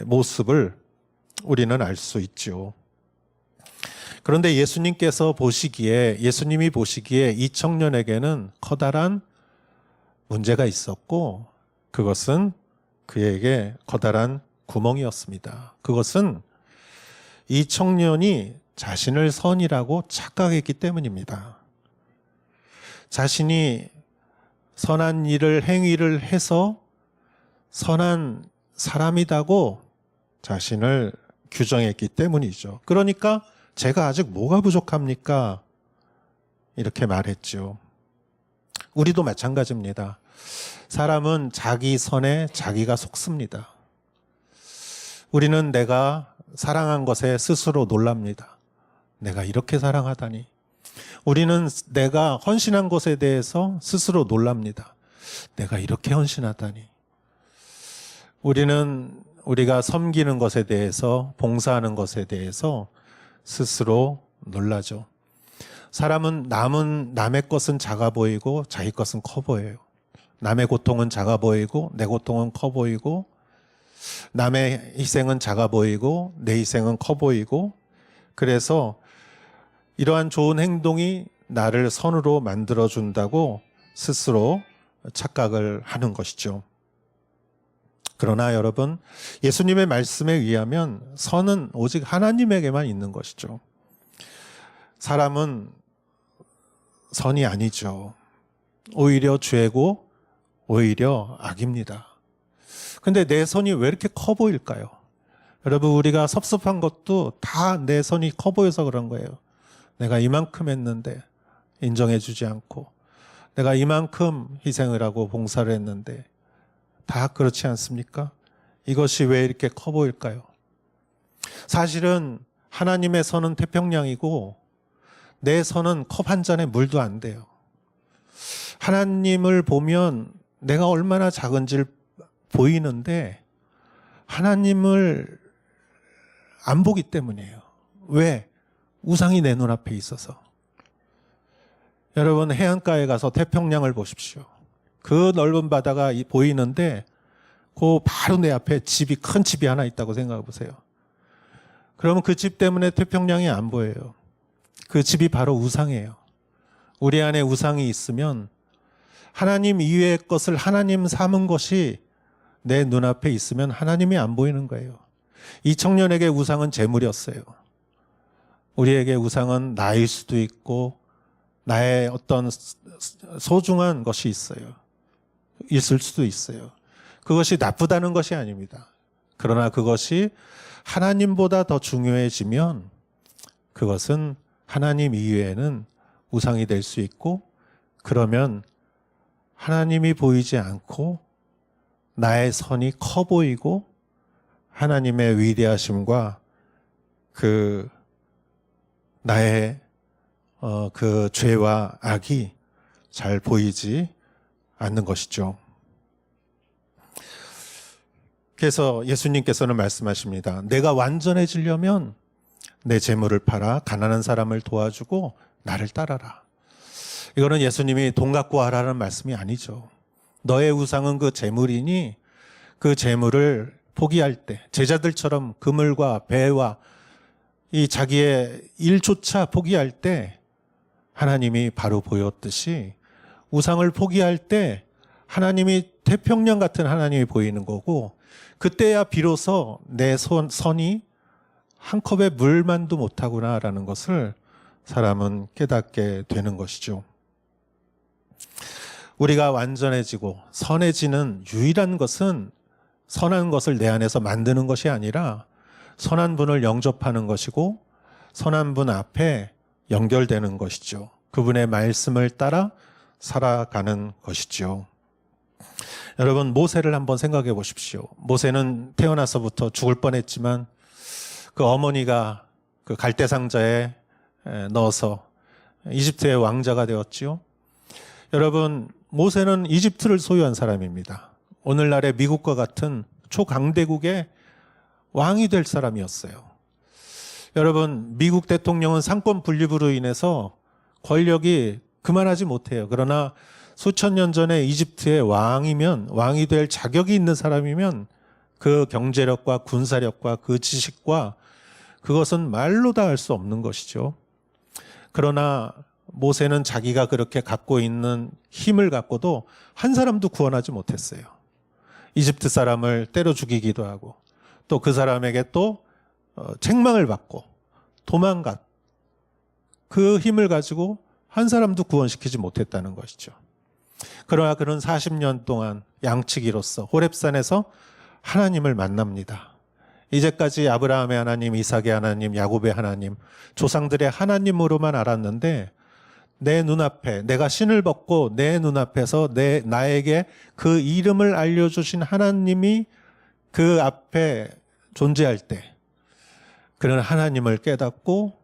모습을 우리는 알 수 있죠. 그런데 예수님이 보시기에 이 청년에게는 커다란 문제가 있었고 그것은 그에게 커다란 구멍이었습니다. 그것은 이 청년이 자신을 선이라고 착각했기 때문입니다. 자신이 선한 행위를 해서 선한 사람이라고 자신을 규정했기 때문이죠. 그러니까 제가 아직 뭐가 부족합니까? 이렇게 말했죠. 우리도 마찬가지입니다. 사람은 자기 선에 자기가 속습니다. 우리는 내가 사랑한 것에 스스로 놀랍니다. 내가 이렇게 사랑하다니. 우리는 내가 헌신한 것에 대해서 스스로 놀랍니다. 내가 이렇게 헌신하다니. 우리가 섬기는 것에 대해서, 봉사하는 것에 대해서 스스로 놀라죠. 사람은 남의 것은 작아 보이고 자기 것은 커 보여요. 남의 고통은 작아 보이고 내 고통은 커 보이고 남의 희생은 작아 보이고 내 희생은 커 보이고 그래서 이러한 좋은 행동이 나를 선으로 만들어준다고 스스로 착각을 하는 것이죠. 그러나 여러분, 예수님의 말씀에 의하면 선은 오직 하나님에게만 있는 것이죠. 사람은 선이 아니죠. 오히려 죄고 오히려 악입니다. 근데 내 선이 왜 이렇게 커 보일까요? 여러분, 우리가 섭섭한 것도 다 내 선이 커 보여서 그런 거예요. 내가 이만큼 했는데 인정해 주지 않고 내가 이만큼 희생을 하고 봉사를 했는데 다 그렇지 않습니까? 이것이 왜 이렇게 커 보일까요? 사실은 하나님의 선은 태평양이고 내 선은 컵 한 잔에 물도 안 돼요. 하나님을 보면 내가 얼마나 작은지 보이는데 하나님을 안 보기 때문이에요. 왜? 우상이 내 눈앞에 있어서. 여러분, 해안가에 가서 태평양을 보십시오. 그 넓은 바다가 보이는데 그 바로 내 앞에 큰 집이 하나 있다고 생각해 보세요. 그러면 그 집 때문에 태평양이 안 보여요. 그 집이 바로 우상이에요. 우리 안에 우상이 있으면 하나님 이외의 것을 하나님 삼은 것이 내 눈앞에 있으면 하나님이 안 보이는 거예요. 이 청년에게 우상은 재물이었어요. 우리에게 우상은 나일 수도 있고 나의 어떤 소중한 것이 있을 수도 있어요. 그것이 나쁘다는 것이 아닙니다. 그러나 그것이 하나님보다 더 중요해지면 그것은 하나님 이외에는 우상이 될 수 있고, 그러면 하나님이 보이지 않고 나의 선이 커 보이고 하나님의 위대하심과 그 나의 그 죄와 악이 잘 보이지 않는 것이죠. 그래서 예수님께서는 말씀하십니다. 내가 완전해지려면 내 재물을 팔아 가난한 사람을 도와주고 나를 따라라. 이거는 예수님이 돈 갖고 와라는 말씀이 아니죠. 너의 우상은 그 재물이니 그 재물을 포기할 때, 제자들처럼 그물과 배와 이 자기의 일조차 포기할 때 하나님이 바로 보였듯이, 우상을 포기할 때 하나님이 태평양 같은 하나님이 보이는 거고, 그때야 비로소 내 선이 한 컵의 물만도 못하구나라는 것을 사람은 깨닫게 되는 것이죠. 우리가 완전해지고 선해지는 유일한 것은 선한 것을 내 안에서 만드는 것이 아니라 선한 분을 영접하는 것이고, 선한 분 앞에 연결되는 것이죠. 그분의 말씀을 따라 살아가는 것이죠. 여러분, 모세를 한번 생각해 보십시오. 모세는 태어나서부터 죽을 뻔했지만 그 어머니가 그 갈대상자에 넣어서 이집트의 왕자가 되었지요. 여러분, 모세는 이집트를 소유한 사람입니다. 오늘날의 미국과 같은 초강대국의 왕이 될 사람이었어요. 여러분, 미국 대통령은 상권 분립으로 인해서 권력이 그만하지 못해요. 그러나 수천 년 전에 이집트의 왕이 될 자격이 있는 사람이면 그 경제력과 군사력과 그 지식과 그것은 말로 다 할 수 없는 것이죠. 그러나 모세는 자기가 그렇게 갖고 있는 힘을 갖고도 한 사람도 구원하지 못했어요. 이집트 사람을 때려 죽이기도 하고, 또 그 사람에게 또 책망을 받고 도망간 그 힘을 가지고 한 사람도 구원시키지 못했다는 것이죠. 그러나 그는 40년 동안 양치기로서 호렙산에서 하나님을 만납니다. 이제까지 아브라함의 하나님, 이삭의 하나님, 야곱의 하나님, 조상들의 하나님으로만 알았는데, 내 눈앞에, 내가 신을 벗고 내 눈앞에서 나에게 그 이름을 알려주신 하나님이 그 앞에 존재할 때 그는 하나님을 깨닫고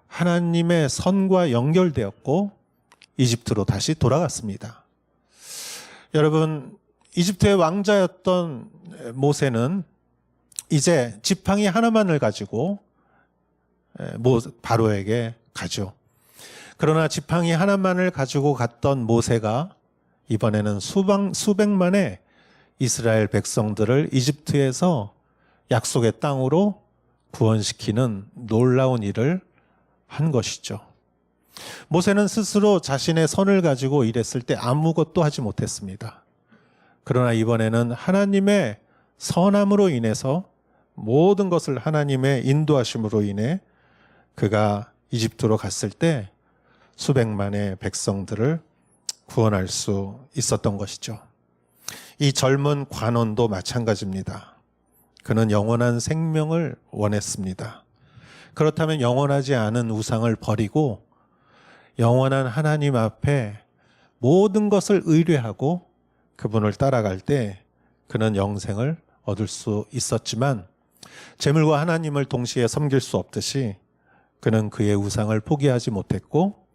하나님의 선과 연결되었고 이집트로 다시 돌아갔습니다. 여러분, 이집트의 왕자였던 모세는 이제 지팡이 하나만을 가지고 바로에게 가죠. 그러나 지팡이 하나만을 가지고 갔던 모세가 이번에는 수백만의 이스라엘 백성들을 이집트에서 약속의 땅으로 구원시키는 놀라운 일을 한 것이죠. 모세는 스스로 자신의 선을 가지고 일했을 때 아무것도 하지 못했습니다. 그러나 이번에는 하나님의 선함으로 인해서, 모든 것을 하나님의 인도하심으로 인해 그가 이집트로 갔을 때 수백만의 백성들을 구원할 수 있었던 것이죠. 이 젊은 관원도 마찬가지입니다. 그는 영원한 생명을 원했습니다. 그렇다면 영원하지 않은 우상을 버리고 영원한 하나님 앞에 모든 것을 의뢰하고 그분을 따라갈 때 그는 영생을 얻을 수 있었지만, 재물과 하나님을 동시에 섬길 수 없듯이 그는 그의 우상을 포기하지 못했고,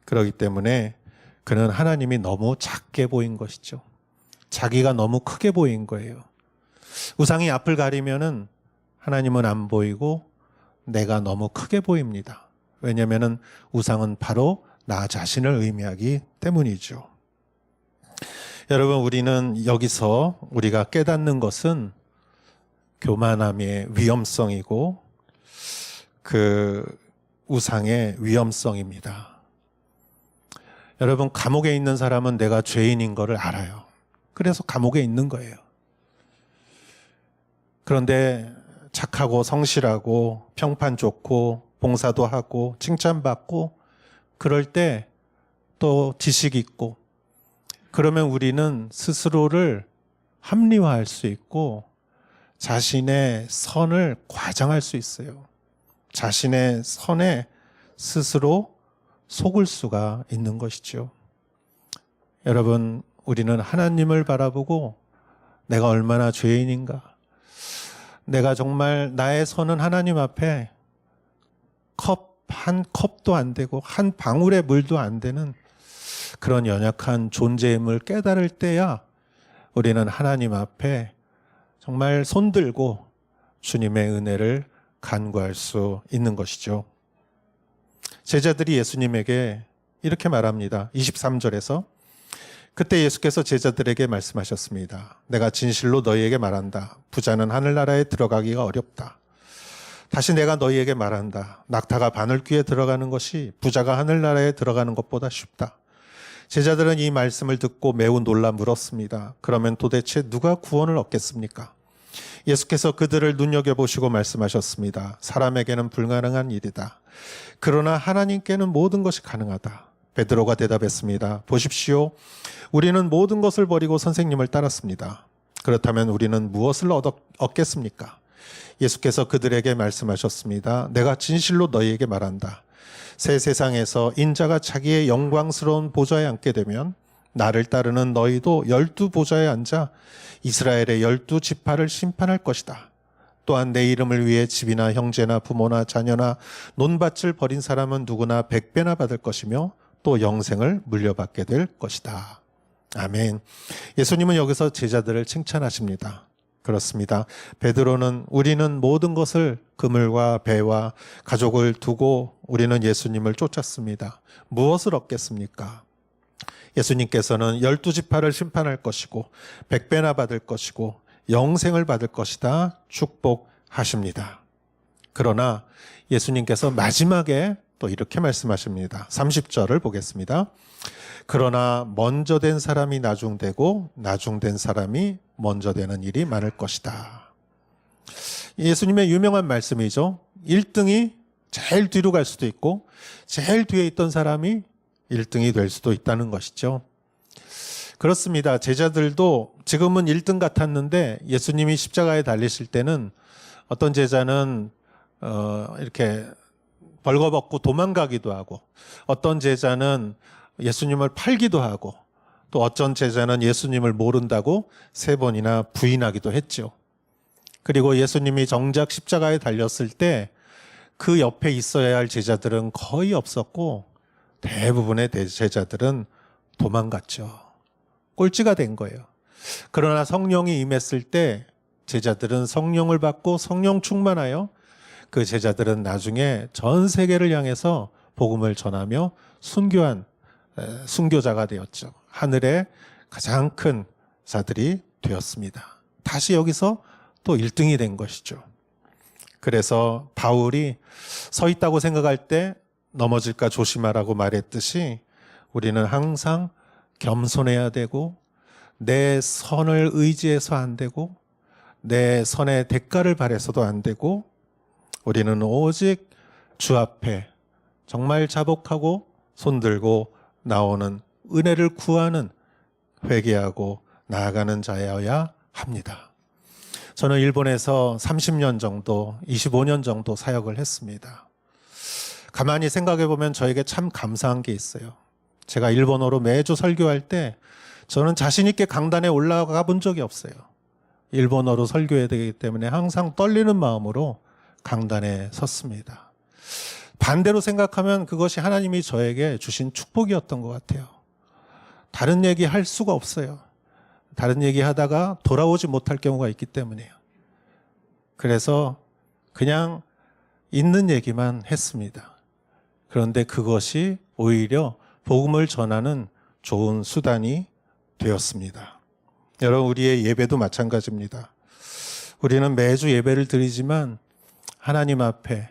그렇기 때문에 그는 하나님이 너무 작게 보인 것이죠. 자기가 너무 크게 보인 거예요. 우상이 앞을 가리면은 하나님은 안 보이고 내가 너무 크게 보입니다. 왜냐하면 우상은 바로 나 자신을 의미하기 때문이죠. 여러분, 우리는 여기서 우리가 깨닫는 것은 교만함의 위험성이고 그 우상의 위험성입니다. 여러분, 감옥에 있는 사람은 내가 죄인인 것을 알아요. 그래서 감옥에 있는 거예요. 그런데 착하고 성실하고 평판 좋고 봉사도 하고 칭찬받고 그럴 때 또 지식 있고, 그러면 우리는 스스로를 합리화할 수 있고 자신의 선을 과장할 수 있어요. 자신의 선에 스스로 속을 수가 있는 것이죠. 여러분, 우리는 하나님을 바라보고 내가 얼마나 죄인인가, 내가 정말 나의 선은 하나님 앞에 한 컵도 안 되고 한 방울의 물도 안 되는 그런 연약한 존재임을 깨달을 때야 우리는 하나님 앞에 정말 손들고 주님의 은혜를 간구할 수 있는 것이죠. 제자들이 예수님에게 이렇게 말합니다. 23절에서 그때 예수께서 제자들에게 말씀하셨습니다. 내가 진실로 너희에게 말한다. 부자는 하늘나라에 들어가기가 어렵다. 다시 내가 너희에게 말한다. 낙타가 바늘귀에 들어가는 것이 부자가 하늘나라에 들어가는 것보다 쉽다. 제자들은 이 말씀을 듣고 매우 놀라 물었습니다. 그러면 도대체 누가 구원을 얻겠습니까? 예수께서 그들을 눈여겨보시고 말씀하셨습니다. 사람에게는 불가능한 일이다. 그러나 하나님께는 모든 것이 가능하다. 베드로가 대답했습니다. 보십시오. 우리는 모든 것을 버리고 선생님을 따랐습니다. 그렇다면 우리는 무엇을 얻겠습니까? 예수께서 그들에게 말씀하셨습니다. 내가 진실로 너희에게 말한다. 새 세상에서 인자가 자기의 영광스러운 보좌에 앉게 되면 나를 따르는 너희도 12보좌에 앉아 이스라엘의 12지파를 심판할 것이다. 또한 내 이름을 위해 집이나 형제나 부모나 자녀나 논밭을 버린 사람은 누구나 100배나 받을 것이며 또 영생을 물려받게 될 것이다. 아멘. 예수님은 여기서 제자들을 칭찬하십니다. 그렇습니다. 베드로는 우리는 모든 것을 그물과 배와 가족을 두고 우리는 예수님을 쫓았습니다. 무엇을 얻겠습니까? 예수님께서는 12지파를 심판할 것이고 100배나 받을 것이고 영생을 받을 것이다 축복하십니다. 그러나 예수님께서 마지막에 또 이렇게 말씀하십니다. 30절을 보겠습니다. 그러나 먼저 된 사람이 나중되고 나중된 사람이 먼저 되는 일이 많을 것이다. 예수님의 유명한 말씀이죠. 1등이 제일 뒤로 갈 수도 있고 제일 뒤에 있던 사람이 1등이 될 수도 있다는 것이죠. 그렇습니다. 제자들도 지금은 1등 같았는데 예수님이 십자가에 달리실 때는 어떤 제자는 이렇게 벌거벗고 도망가기도 하고, 어떤 제자는 예수님을 팔기도 하고, 또 어떤 제자는 예수님을 모른다고 3번이나 부인하기도 했죠. 그리고 예수님이 정작 십자가에 달렸을 때 그 옆에 있어야 할 제자들은 거의 없었고 대부분의 제자들은 도망갔죠. 꼴찌가 된 거예요. 그러나 성령이 임했을 때 제자들은 성령을 받고 성령 충만하여 그 제자들은 나중에 전 세계를 향해서 복음을 전하며 순교한 순교자가 되었죠. 하늘의 가장 큰 자들이 되었습니다. 다시 여기서 또 1등이 된 것이죠. 그래서 바울이 서 있다고 생각할 때 넘어질까 조심하라고 말했듯이 우리는 항상 겸손해야 되고 내 선을 의지해서 안 되고 내 선의 대가를 바라서도 안 되고 우리는 오직 주 앞에 정말 자복하고 손들고 나오는 은혜를 구하는 회개하고 나아가는 자여야 합니다. 저는 일본에서 30년 정도, 25년 정도 사역을 했습니다. 가만히 생각해 보면 저에게 참 감사한 게 있어요. 제가 일본어로 매주 설교할 때 저는 자신 있게 강단에 올라가 본 적이 없어요. 일본어로 설교해야 되기 때문에 항상 떨리는 마음으로 강단에 섰습니다. 반대로 생각하면 그것이 하나님이 저에게 주신 축복이었던 것 같아요. 다른 얘기 할 수가 없어요. 다른 얘기 하다가 돌아오지 못할 경우가 있기 때문이에요. 그래서 그냥 있는 얘기만 했습니다. 그런데 그것이 오히려 복음을 전하는 좋은 수단이 되었습니다. 여러분, 우리의 예배도 마찬가지입니다. 우리는 매주 예배를 드리지만 하나님 앞에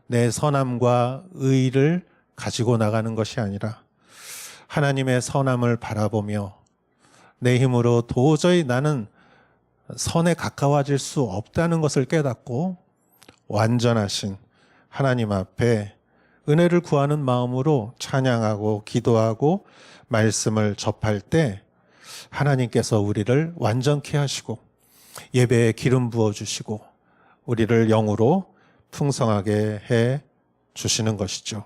내 선함과 의를 가지고 나가는 것이 아니라 하나님의 선함을 바라보며 내 힘으로 도저히 나는 선에 가까워질 수 없다는 것을 깨닫고 완전하신 하나님 앞에 은혜를 구하는 마음으로 찬양하고 기도하고 말씀을 접할 때 하나님께서 우리를 완전케 하시고 예배에 기름 부어주시고 우리를 영으로 풍성하게 해 주시는 것이죠.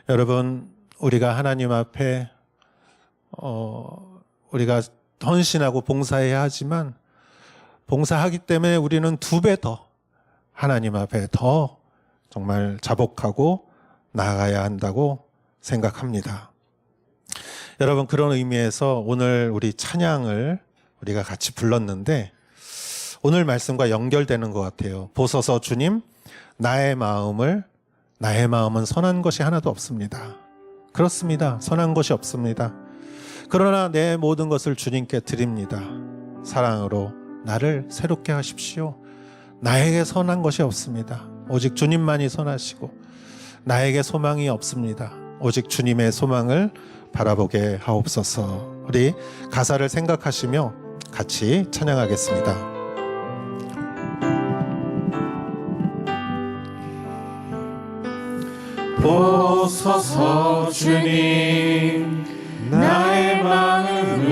여러분, 우리가 하나님 앞에 우리가 헌신하고 봉사해야 하지만 봉사하기 때문에 우리는 2배 더 하나님 앞에 더 정말 자복하고 나아가야 한다고 생각합니다. 여러분, 그런 의미에서 오늘 우리 찬양을 우리가 같이 불렀는데 오늘 말씀과 연결되는 것 같아요. 보소서 주님, 나의 마음은 선한 것이 하나도 없습니다. 그렇습니다. 선한 것이 없습니다. 그러나 내 모든 것을 주님께 드립니다. 사랑으로 나를 새롭게 하십시오. 나에게 선한 것이 없습니다. 오직 주님만이 선하시고 나에게 소망이 없습니다. 오직 주님의 소망을 바라보게 하옵소서. 우리 가사를 생각하시며 같이 찬양하겠습니다. 보소서 주님, 나의 마음을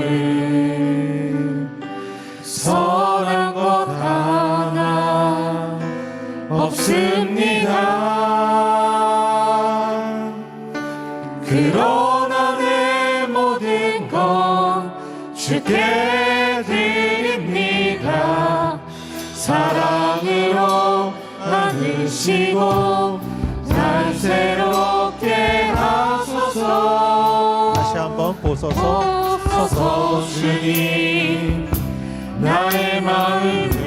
선한 것 하나 없습니다. 그러나 내 모든 것 주께 드립니다. 사랑으로 안으시고 날 새롭게 하소서. 다시 한번 보소서 주님, 나의 마음을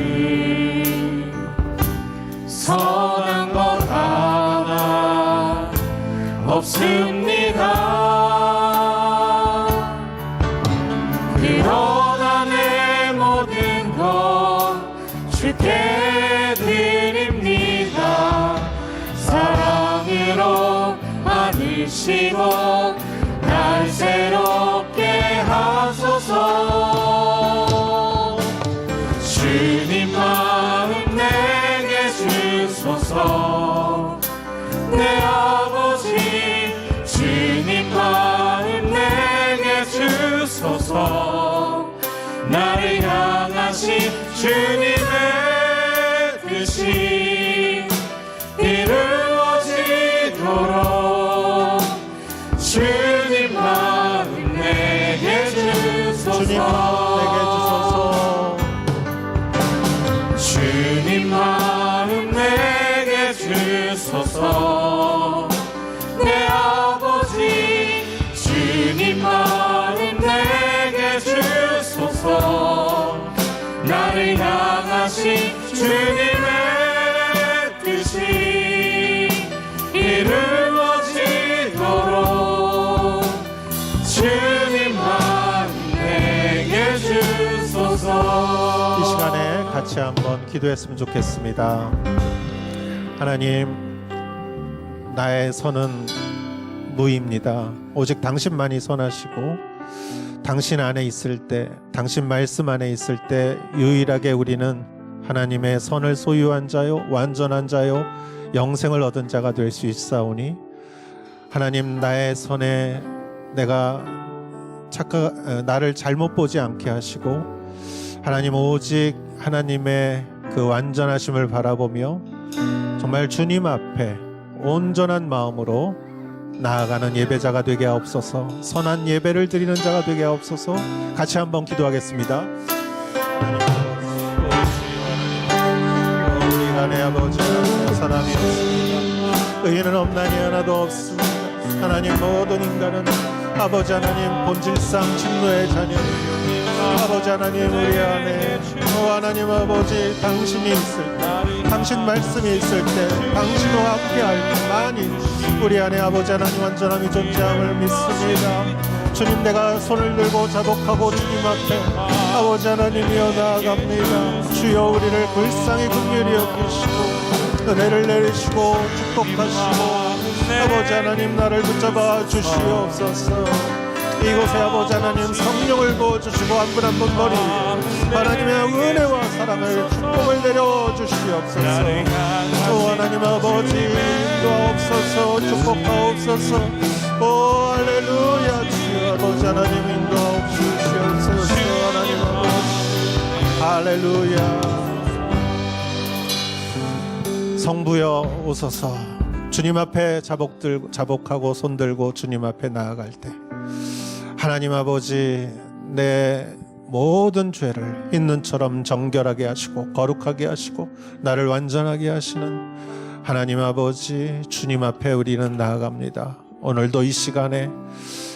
선한 것 하나 없습니다. 그러나 내 모든 것 주께 드립니다. 사랑으로 안으시고 날 새롭게 하소서. 주님 마음 내게 주소서. 내 아버지 주님 마음 내게 주소서. 나를 향하신 주님의 뜻이 이루어지도록 주님 마음 내게 주소서. 주님 마음 내게 주소서. 내 아버지 주님 마음 내게 주소서. 나를 향하신 주님의 뜻이 이루어지도록 주님 마음 내게 주소서. 이 시간에 같이 한번 기도했으면 좋겠습니다. 하나님, 나의 선은 무의입니다. 오직 당신만이 선하시고 당신 안에 있을 때, 당신 말씀 안에 있을 때 유일하게 우리는 하나님의 선을 소유한 자요, 완전한 자요, 영생을 얻은 자가 될 수 있사오니 하나님, 나의 선에 내가 나를 잘못 보지 않게 하시고 하나님, 오직 하나님의 그 완전하심을 바라보며 정말 주님 앞에 온전한 마음으로 나아가는 예배자가 되게 하옵소서. 선한 예배를 드리는 자가 되게 하옵소서. 같이 한번 기도하겠습니다. 우리 간의 아버지, 사람이 없습니다. 의인은 없나니 하나도 없습니다. 하나님, 모든 인간은 아버지 하나님 본질상 진노의 자녀입니다. 아버지 하나님, 우리 안에 하나님 아버지 당신이 있을 때, 당신 말씀이 있을 때, 당신과 함께할 때만이 우리 안에 아버지 하나님 완전함이 존재함을 믿습니다. 주님, 내가 손을 들고 자복하고 주님 앞에 아버지 하나님이여 나아갑니다. 주여, 우리를 불쌍히 긍휼히 여기시고 은혜를 내리시고 축복하시고 아버지 하나님, 나를 붙잡아 주시옵소서. 이곳에 아버지 하나님 성령을 부어주시고 한 분 한 분 머리 하나님의 은혜와 사랑을 축복을 내려주시옵소서. 오 하나님 아버지, 인도하옵소서, 축복하옵소서. 오 할렐루야. 주여 아버지 하나님 인도하옵소서. 하나님 아버지, 할렐루야. 성부여 오소서. 주님 앞에 자복하고 손들고 주님 앞에 나아갈 때 하나님 아버지, 내 모든 죄를 흰눈처럼 정결하게 하시고 거룩하게 하시고 나를 완전하게 하시는 하나님 아버지, 주님 앞에 우리는 나아갑니다. 오늘도 이 시간에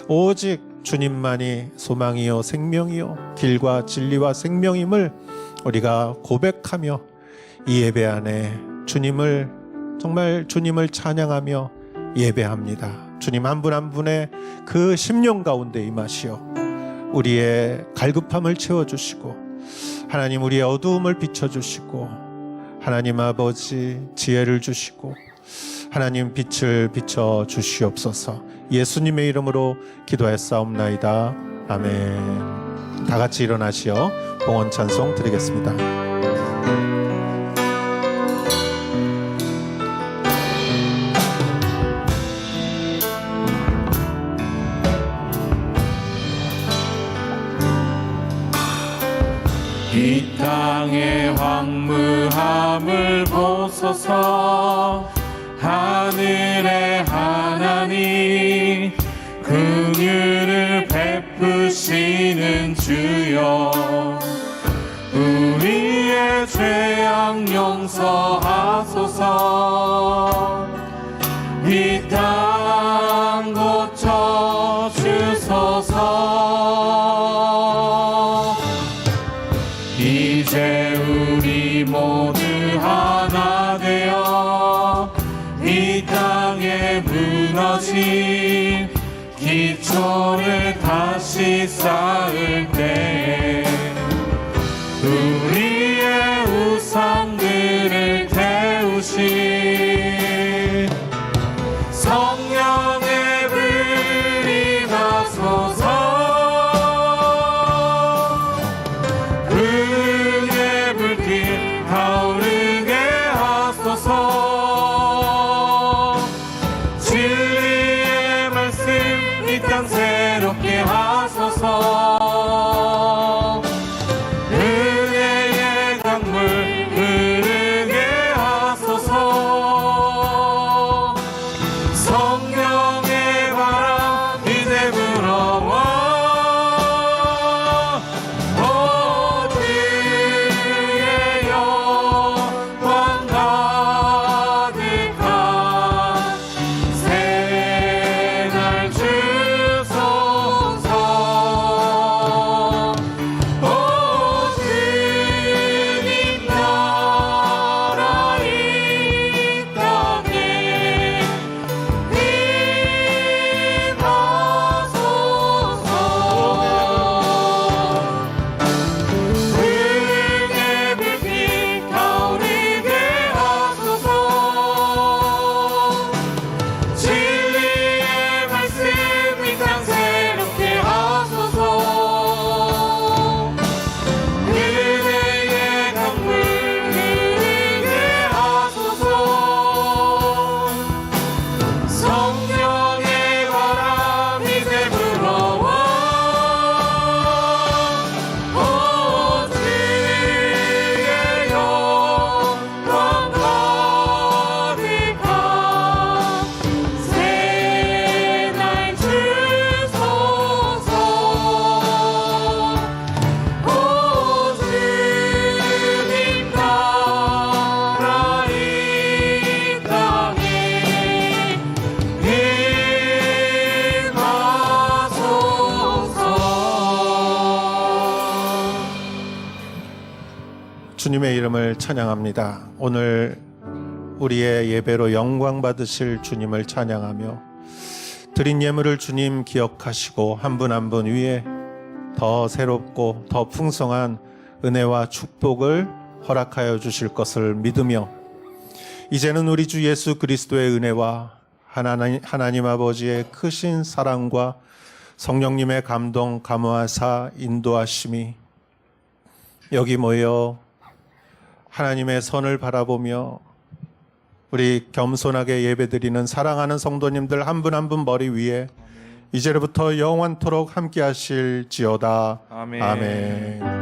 오직 주님만이 소망이요 생명이요 길과 진리와 생명임을 우리가 고백하며 이 예배 안에 정말 주님을 찬양하며 예배합니다. 주님 한 분 한 분의 그 심령 가운데 임하시어 우리의 갈급함을 채워주시고 하나님 우리의 어두움을 비춰주시고 하나님 아버지 지혜를 주시고 하나님 빛을 비춰주시옵소서. 예수님의 이름으로 기도했사옵나이다. 아멘. 다 같이 일어나시어 봉헌 찬송 드리겠습니다. 이 땅의 황무함을 보소서. 하늘의 하나님, 긍휼을 베푸시는 주여, 우리의 죄악 용서하소서. 이 땅 고쳐 주소서. 이제 우리 모두 하나 되어 이 땅에 무너진 기초를 다시 쌓을 때 우리의 우상들을 태우신 성령의 불이 나소서. 불의 불길 타오르게 하소서. 진리의 말씀 이 땅 새롭게 하소서. 은혜의 강물 흐르게 하소서. 성령의 바람 이제 불어와 주의 영광 가득한 새날 주소서. 주님 나라 이 땅에 임하소서. 불의 불빛 타오르게 하소서. 진리의 말씀 이 땅 새롭게 하소서. 은혜의 강물 흐르게 하소서. 성령의 바람 이제 불어와 주의 영광 가득한 새날 주소서. 주님 나라 이 땅에 임하소서. 주님의 이름을 찬양합니다. 오늘 우리의 예배로 영광 받으실 주님을 찬양하며 드린 예물을 주님 기억하시고 한 분 한 분 위에 더 새롭고 더 풍성한 은혜와 축복을 허락하여 주실 것을 믿으며 이제는 우리 주 예수 그리스도의 은혜와 하나님 아버지의 크신 사랑과 성령님의 감동 감화사 인도하심이 여기 모여 하나님의 선을 바라보며 우리 겸손하게 예배드리는 사랑하는 성도님들 한 분 한 분 머리 위에 이제부터 영원토록 함께 하실지어다. 아멘.